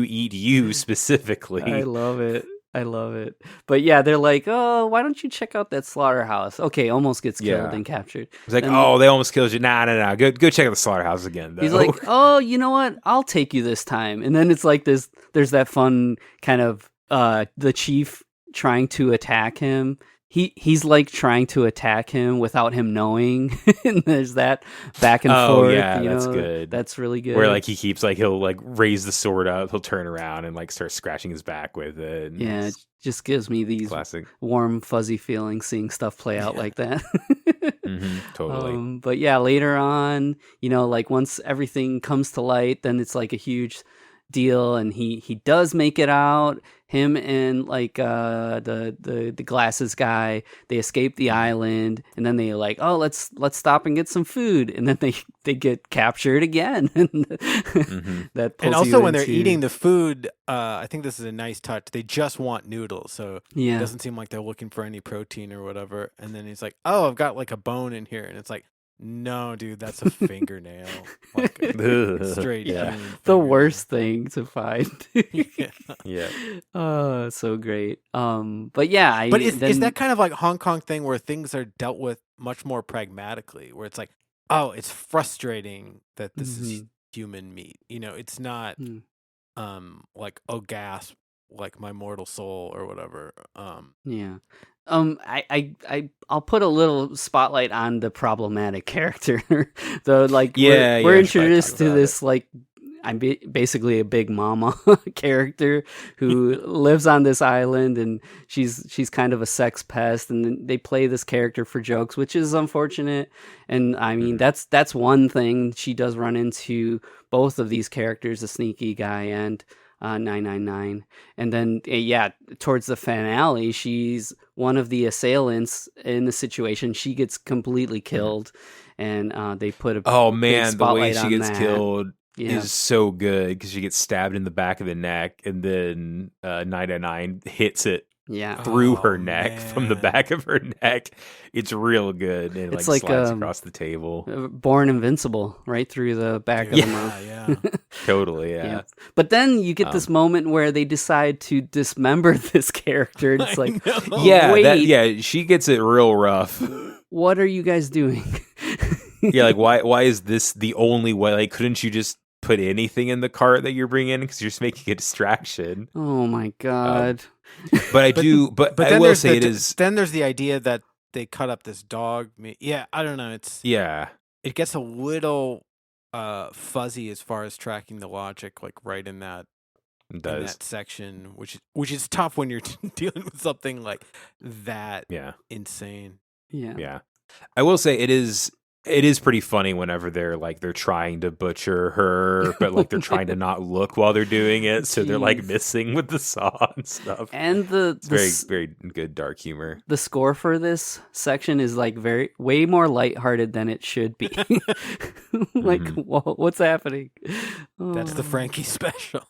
eat you I specifically. love it. I love it. But yeah, they're like, "Oh, why don't you check out that slaughterhouse?" Okay, almost gets killed Yeah. and captured. It's like, Then oh, they almost killed you. Nah. Go check out the slaughterhouse again, though. he's like, "Oh, you know what? I'll take you this time." And then it's like this. There's that fun kind of the chief trying to attack him. He's like trying to attack him without him knowing, and there's that back and Oh forth. yeah, you that's know, good. That's really good. Where like he keeps like he'll like raise the sword up, he'll turn around and like start scratching his back with it. And yeah, it it's just gives me these classic. warm, fuzzy feelings seeing stuff play out like that. Totally. But yeah, later on, you know, like once everything comes to light, then it's like a huge deal, and he does make it out. Him and like the glasses guy, they escape the island, and then they like, oh, let's stop and get some food, and then they get captured again. That pulls And also you when they're into- eating the food, I think this is a nice touch. They just want noodles, so yeah. it doesn't seem like they're looking for any protein or whatever. And then he's like, "Oh, I've got like a bone in here," and it's like, "No, dude, that's a fingernail, like a straight Yeah. human the fingernail." worst thing to find. Yeah. Yeah. Oh, so great. But yeah, But is then- that kind of like Hong Kong thing where things are dealt with much more pragmatically, where it's like, oh, it's frustrating that this is human meat. You know, it's not Mm. like, oh gasp, like my mortal soul or whatever. Yeah. I'll put a little spotlight on the problematic character. Though, like, Yeah, we're yeah, we should probably introduced talk to about this like I'm basically a big mama character who lives on this island, and she's kind of a sex pest, and then they play this character for jokes, which is unfortunate. And I mean, that's one thing. She does run into both of these characters, the sneaky guy and 999. And then yeah, towards the finale, she's one of the assailants in the situation. She gets completely killed, and they put a Oh big man, the way spotlight she on gets that. killed Yeah. is so good because she gets stabbed in the back of the neck, and then 999 hits it Yeah. through her Oh, neck from the man. back of her neck. It's real good. And it It's like like, slides across the table. Born invincible, right through the back Dude, of the mouth. yeah. Totally, yeah. Yeah. But then you get this moment where they decide to dismember this character. And it's I like, know. Yeah, wait, she gets it real rough. what are you guys doing? Yeah, like why is this the only way? Like, couldn't you just put anything in the cart that you're bringing in because you're just making a distraction? Oh my god. But I do. But I then will there's say the, it is. Then there's the idea that they cut up this dog meat. Yeah, I don't know. Yeah, It gets a little fuzzy as far as tracking the logic, like right in that it in does. that section, which is tough when you're dealing with something like that Yeah, insane. Yeah. yeah. I will say it is. It is pretty funny whenever they're trying to butcher her, but like they're trying to not look while they're doing it, so they're like Jeez. missing with the saw and stuff. And It's very very good dark humor. the score for this section is like way more lighthearted than it should be. Like, what's happening? That's the Oh. Frankie special.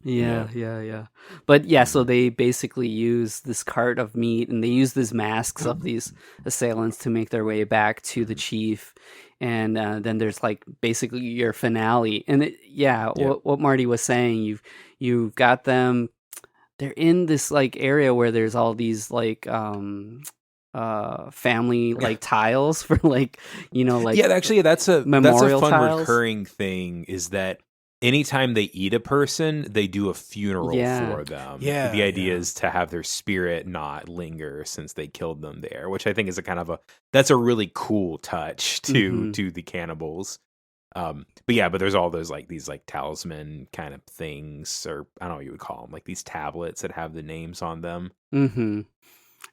Yeah. But yeah, so they basically use this cart of meat, and they use these masks of these assailants to make their way back to the chief. And then there's like basically your finale. And what Marty was saying, you've got them. They're in this like area where there's all these like family like tiles for like, you know, like Yeah, actually, that's a memorial fun tiles. recurring thing. Is that anytime they eat a person, they do a funeral Yeah. for them. Yeah, The idea yeah. is to have their spirit not linger since they killed them there, which I think is that's a really cool touch to the cannibals. But there's all those like these like talisman kind of things, or I don't know what you would call them, like these tablets that have the names on them. Mm-hmm.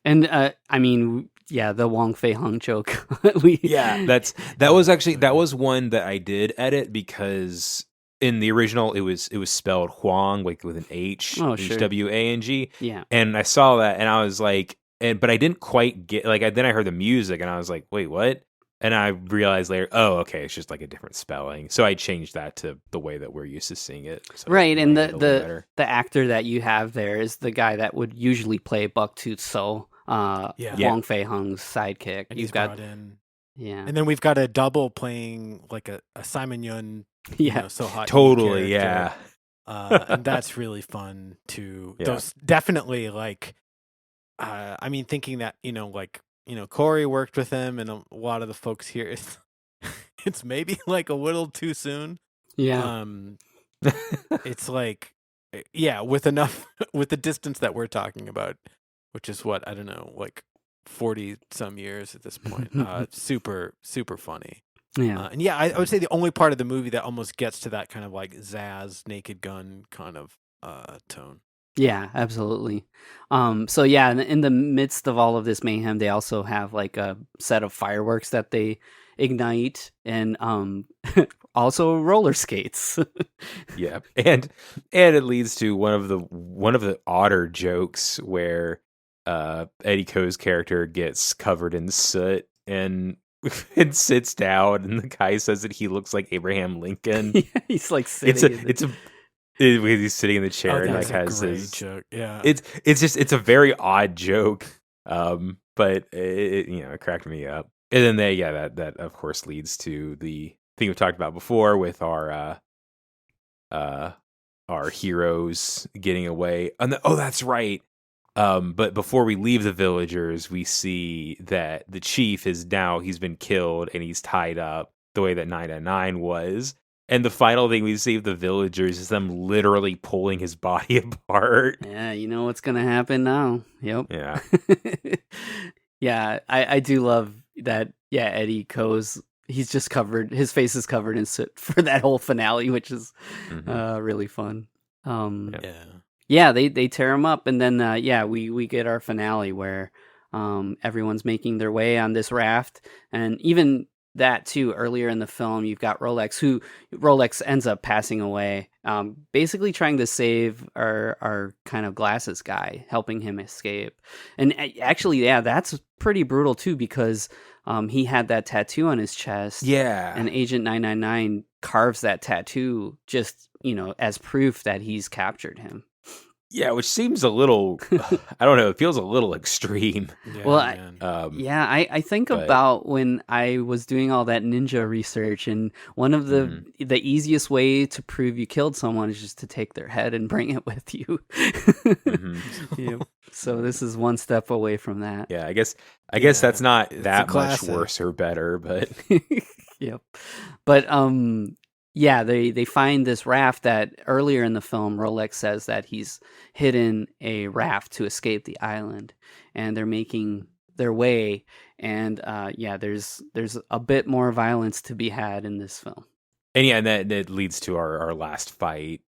And I mean, yeah, the Wong Fei Hung joke. That was one that I did edit because in the original, it was spelled Huang, like with an H, Oh, sure. Hwang. Yeah. And I saw that, and I was like, but I didn't quite get then I heard the music, and I was like, wait, what? And I realized later, oh, okay, it's just like a different spelling. So I changed that to the way that we're used to seeing it. So Right, and the the actor that you have there is the guy that would usually play Bucktooth So, Wong Fei Hung's sidekick. And he's brought in. Yeah. And then we've got a double playing like a Simon Yun, So Hot. Totally, yeah. And that's really fun too. Yeah. Those definitely like, I mean, thinking that, Corey worked with him and a lot of the folks here, it's maybe like a little too soon. Yeah. It's like, with the distance that we're talking about, which is what, I don't know, like 40 some years at this point. Super, super funny. Yeah. And I would say the only part of the movie that almost gets to that kind of like Zaz, Naked Gun kind of tone. Yeah, absolutely. So yeah, in the midst of all of this mayhem, they also have like a set of fireworks that they ignite, and also roller skates. Yeah, and it leads to one of the odder jokes where Eddie Co's character gets covered in soot and sits down, and the guy says that he looks like Abraham Lincoln. Yeah, he's like sitting. He's sitting in the chair and like has his joke. Yeah, it's a very odd joke, but it cracked me up. And then that of course leads to the thing we talked about before with our heroes getting away. And that's right. But before we leave the villagers, we see that the chief he's been killed and he's tied up the way that 999 was. And the final thing we see of the villagers is them literally pulling his body apart. Yeah, you know what's gonna happen now. Yep. Yeah. Yeah, I do love that. Yeah, Eddie Co's his face is covered in soot for that whole finale, which is really fun. Yeah, they tear him up, and then we get our finale where everyone's making their way on this raft, and even that too, earlier in the film, you've got Rolex ends up passing away, basically trying to save our kind of glasses guy, helping him escape. And actually, that's pretty brutal too, because he had that tattoo on his chest. Yeah. And Agent 999 carves that tattoo just, as proof that he's captured him. Yeah, which seems a little, I don't know, it feels a little extreme. I think about when I was doing all that ninja research, and one of the easiest way to prove you killed someone is just to take their head and bring it with you. So this is one step away from that. Yeah, I guess that's not that much worse or better, but Yep. But they find this raft that earlier in the film, Rolex says that he's hidden a raft to escape the island, and they're making their way. And there's a bit more violence to be had in this film. And that leads to our last fight,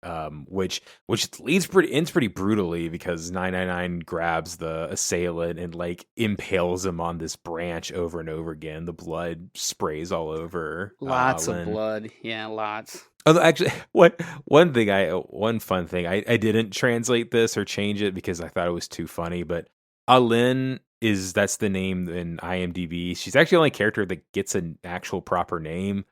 which ends pretty brutally, because 999 grabs the assailant and like impales him on this branch over and over again. The blood sprays all over. Lots of blood. Yeah, lots. Although actually, one fun thing, I didn't translate this or change it because I thought it was too funny, but Alin that's the name in IMDb. She's actually the only character that gets an actual proper name.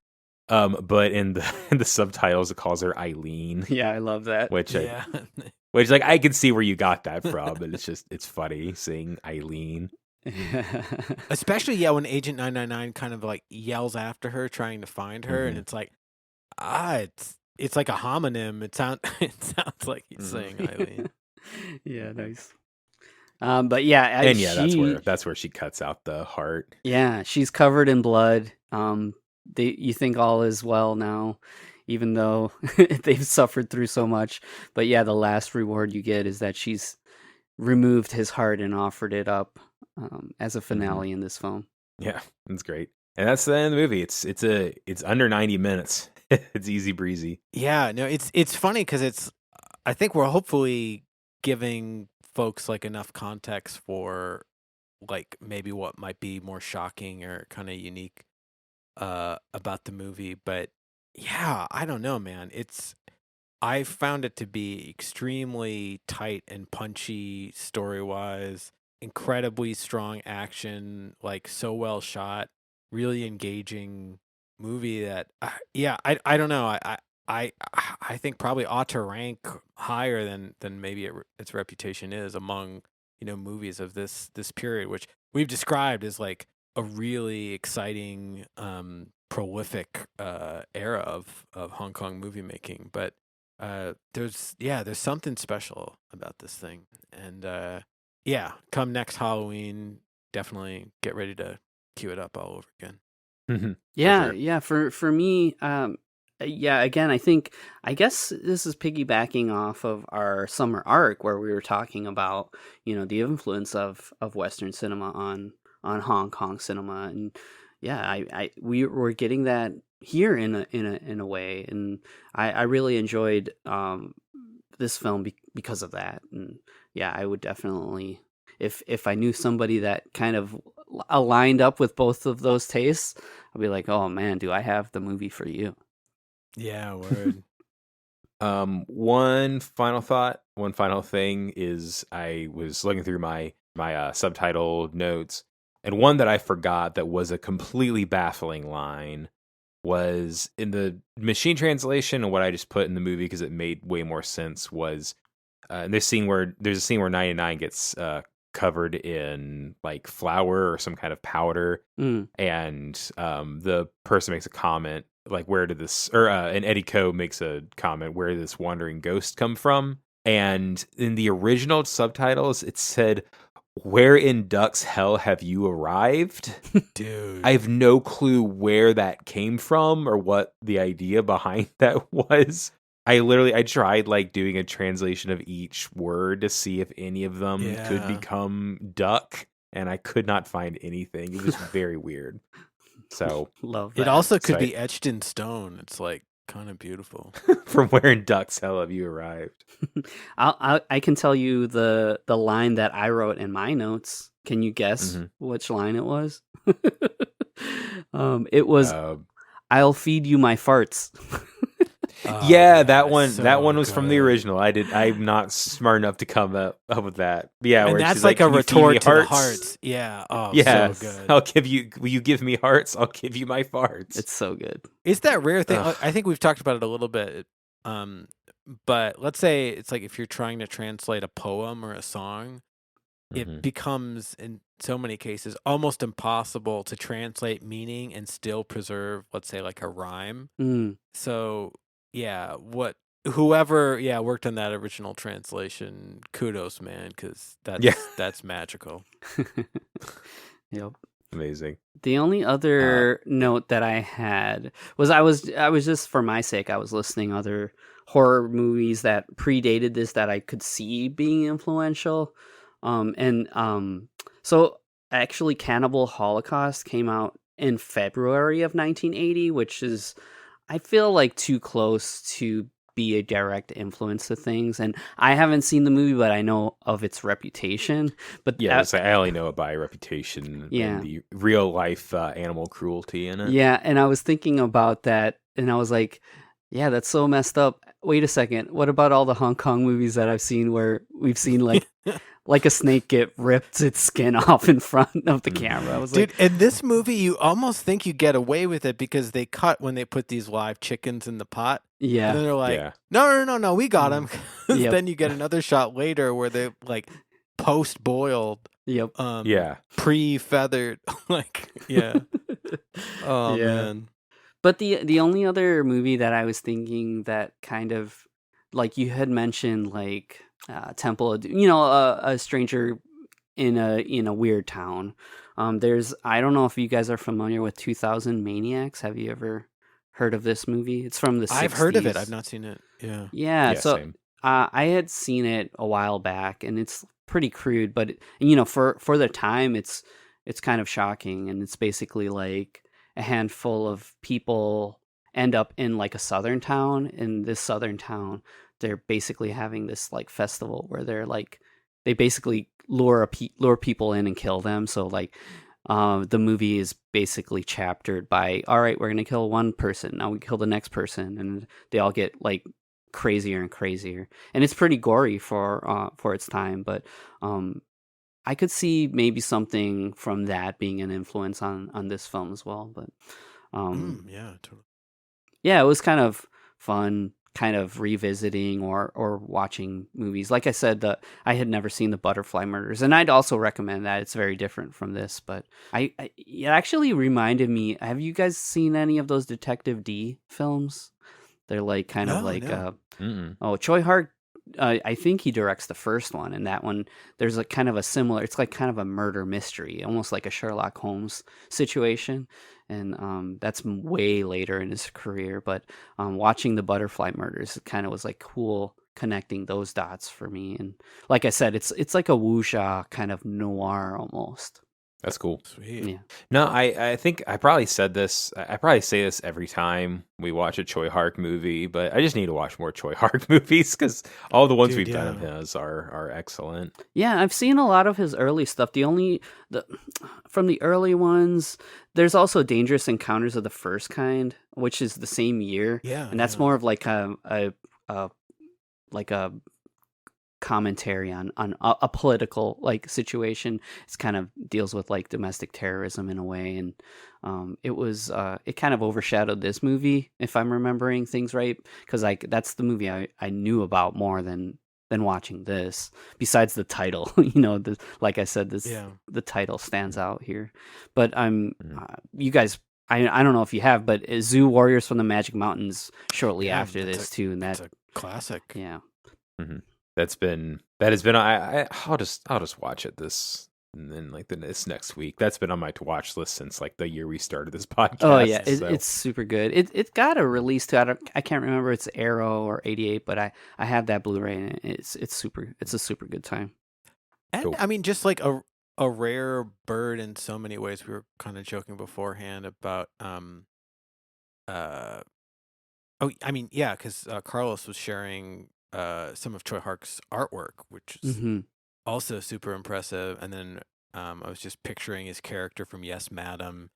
But in the subtitles it calls her Eileen. Yeah, I love that. Which like I can see where you got that from, but it's funny saying Eileen. Especially when Agent 999 kind of like yells after her trying to find her, and it's like it's like a homonym. It sounds like he's saying Eileen. Yeah, nice. But that's where she cuts out the heart. Yeah, she's covered in blood. You think all is well now, even though they've suffered through so much. But yeah, the last reward you get is that she's removed his heart and offered it up as a finale in this film. Yeah, that's great. And that's the end of the movie. It's under 90 minutes. It's easy breezy. Yeah, no, it's funny because I think we're hopefully giving folks like enough context for like maybe what might be more shocking or kind of unique about the movie, but Yeah, I don't know, man. I found it to be extremely tight and punchy story-wise, incredibly strong action, like so well shot, really engaging movie that yeah, I don't know. I I think probably ought to rank higher than maybe its reputation is among, movies of this period, which we've described as like a really exciting prolific era of Hong Kong movie making. But there's something special about this thing. And yeah, come next Halloween, definitely get ready to queue it up all over again. Yeah, sure. yeah. For me, yeah. Again, I guess this is piggybacking off of our summer arc where we were talking about the influence of Western cinema on Hong Kong cinema, and yeah, we were getting that here in a way, and I really enjoyed this film because of that, and yeah, I would definitely if I knew somebody that kind of aligned up with both of those tastes, I'd be like, oh man, do I have the movie for you? Yeah, word. One final thought, one final thing is I was looking through my subtitle notes, and one that I forgot that was a completely baffling line was in the machine translation, and what I just put in the movie because it made way more sense was in this scene where there's a scene where 99 gets covered in like flour or some kind of powder, Mm. and the person makes a comment like, where did this, or and Eddie Co makes a comment, where did this wandering ghost come from? And in the original subtitles it said, where in duck's hell have you arrived? Dude. I have no clue where that came from or what the idea behind that was. I tried like doing a translation of each word to see if any of them could Yeah. become duck, and I could not find anything. It was very weird. So Love that. It also could So be etched in stone. It's like kind of beautiful. from where in duck's hell have you arrived? I can tell you the line that I wrote in my notes. Can you guess Mhm. which line it was? It was, I'll feed you my farts. Yeah, that one. so That one was from the good. original. I'm not smart enough to come up with that. Yeah, And where that's she's like a "Can you feed me retort to the hearts?" hearts. Yeah. Oh, Yeah, so good. I'll give you. Will you give me hearts? I'll give you my farts. It's so good. It's that rare thing. Ugh. I think we've talked about it a little bit. But let's say it's like if you're trying to translate a poem or a song, it Mhm. becomes in so many cases almost impossible to translate meaning and still preserve, let's say, like a rhyme. Mm. So yeah, whoever worked on that original translation, kudos, man, because that's magical. Yep. Amazing. The only other note that I had was I was just, for my sake, I was listening other horror movies that predated this that I could see being influential. So actually Cannibal Holocaust came out in February of 1980, which is, I feel like, too close to be a direct influence to things. And I haven't seen the movie, but I know of its reputation. But Yeah, I only know it by reputation Yeah. and the real life animal cruelty in it. yeah, and I was thinking about that, and I was like, yeah, that's so messed up. Wait a second. What about all the Hong Kong movies that I've seen where we've seen like a snake get ripped its skin off in front of the camera? I was Dude, like, in this movie, you almost think you get away with it because they cut when they put these live chickens in the pot. And then yeah, they're like, Yeah. no, we got them. Yep. Then you get another shot later where they like post-boiled, yep. Yeah. pre-feathered, like, yeah. Oh, Yeah. man. But the only other movie that I was thinking that kind of, like you had mentioned, like Temple of a stranger in a weird town. There's, I don't know if you guys are familiar with 2000 Maniacs. Have you ever heard of this movie? It's from the 60s. I've heard of it. I've not seen it. Yeah. Yeah, Yeah, so same. I had seen it a while back, and it's pretty crude, but for the time, it's kind of shocking, and it's basically like a handful of people end up in like a southern town. In this southern town, they're basically having this like festival where they basically lure people in and kill them. So like the movie is basically chaptered by, all right, we're gonna kill one person, now we kill the next person, and they all get like crazier and crazier, and it's pretty gory for its time. But I could see maybe something from that being an influence on this film as well. But yeah, totally. yeah, it was kind of fun, kind of revisiting or watching movies. Like I said, I had never seen the Butterfly Murders, and I'd also recommend that. It's very different from this, but it actually reminded me. Have you guys seen any of those Detective D films? They're like kind of like Tsui Hark. I think he directs the first one, and that one there's a kind of a similar. It's like kind of a murder mystery, almost like a Sherlock Holmes situation, and that's way later in his career. But watching the Butterfly Murders, it kind of was like cool connecting those dots for me. And like I said, it's like a wuxia kind of noir almost. That's cool. Sweet. Yeah. No, I think I probably said this. I probably say this every time we watch a Tsui Hark movie, but I just need to watch more Tsui Hark movies because all the ones we've done of his are excellent. Yeah, I've seen a lot of his early stuff. From the early ones, there's also Dangerous Encounters of the First Kind, which is the same year. Yeah, and that's more of like a commentary on a political like situation. It's kind of deals with like domestic terrorism in a way, and it kind of overshadowed this movie, if I'm remembering things right, because like that's the movie I knew about more than watching this. Besides the title, like I said, the title stands out here. But you guys. I don't know if you have, but Zoo Warriors from the Magic Mountains shortly after this too, and that's a classic. Yeah. Mm-hmm. That has been. I'll just watch it this next week. That's been on my to watch list since like the year we started this podcast. Oh yeah, it's super good. It got a release too. I can't remember it's Arrow or 88, but I have that Blu-ray and it's a super good time. And cool. I mean, just like a rare bird in so many ways. We were kind of joking beforehand about because Carlos was sharing some of Tsui Hark's artwork, which is also super impressive. And then I was just picturing his character from Yes, Madam,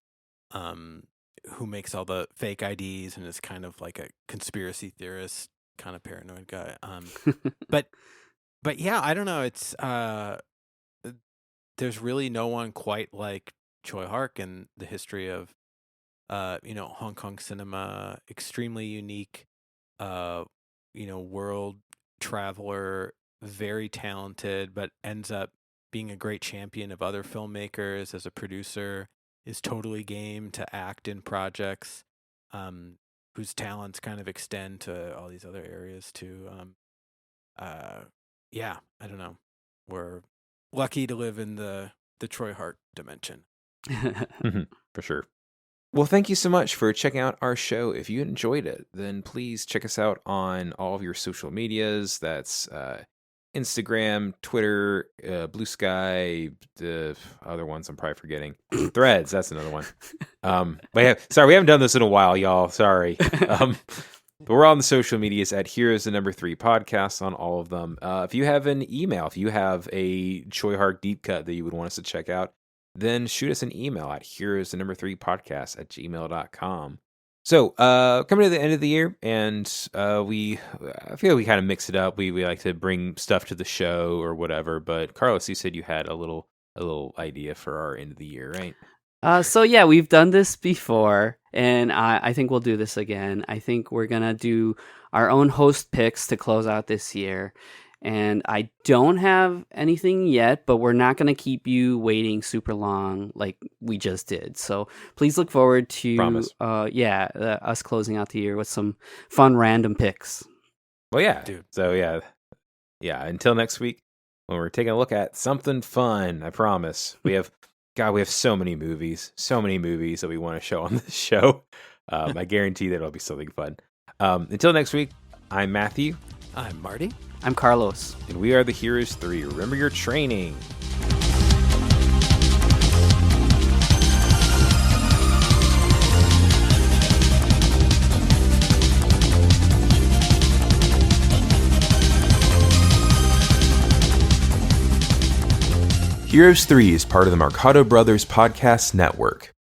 who makes all the fake IDs and is kind of like a conspiracy theorist, kind of paranoid guy. But yeah, I don't know. It's there's really no one quite like Tsui Hark in the history of Hong Kong cinema. Extremely unique, world traveler, very talented, but ends up being a great champion of other filmmakers as a producer, is totally game to act in projects, whose talents kind of extend to all these other areas too. I don't know. We're lucky to live in the Tsui Hark dimension. For sure. Well, thank you so much for checking out our show. If you enjoyed it, then please check us out on all of your social medias. That's Instagram, Twitter, Blue Sky, the other ones I'm probably forgetting. Threads, that's another one. We haven't done this in a while, y'all. Sorry. But we're on the social medias at Heroes the Number 3 Podcast on all of them. If you have an email, if you have a Tsui Hark deep cut that you would want us to check out, then shoot us an email at heroesthenumber3podcast@gmail.com. So, coming to the end of the year, and I feel we kind of mix it up. We like to bring stuff to the show or whatever. But Carlos, you said you had a little idea for our end of the year, right? So yeah, we've done this before, and I think we'll do this again. I think we're gonna do our own host picks to close out this year. And I don't have anything yet, but we're not going to keep you waiting super long like we just did. So please look forward to us closing out the year with some fun random picks. Well, yeah. Dude. So yeah. Until next week, when we're taking a look at something fun, I promise. We have so many movies that we want to show on this show. I guarantee that it'll be something fun. Until next week, I'm Matthew. I'm Marty. I'm Carlos. And we are the Heroes 3. Remember your training. Heroes 3 is part of the Mercado Brothers Podcast Network.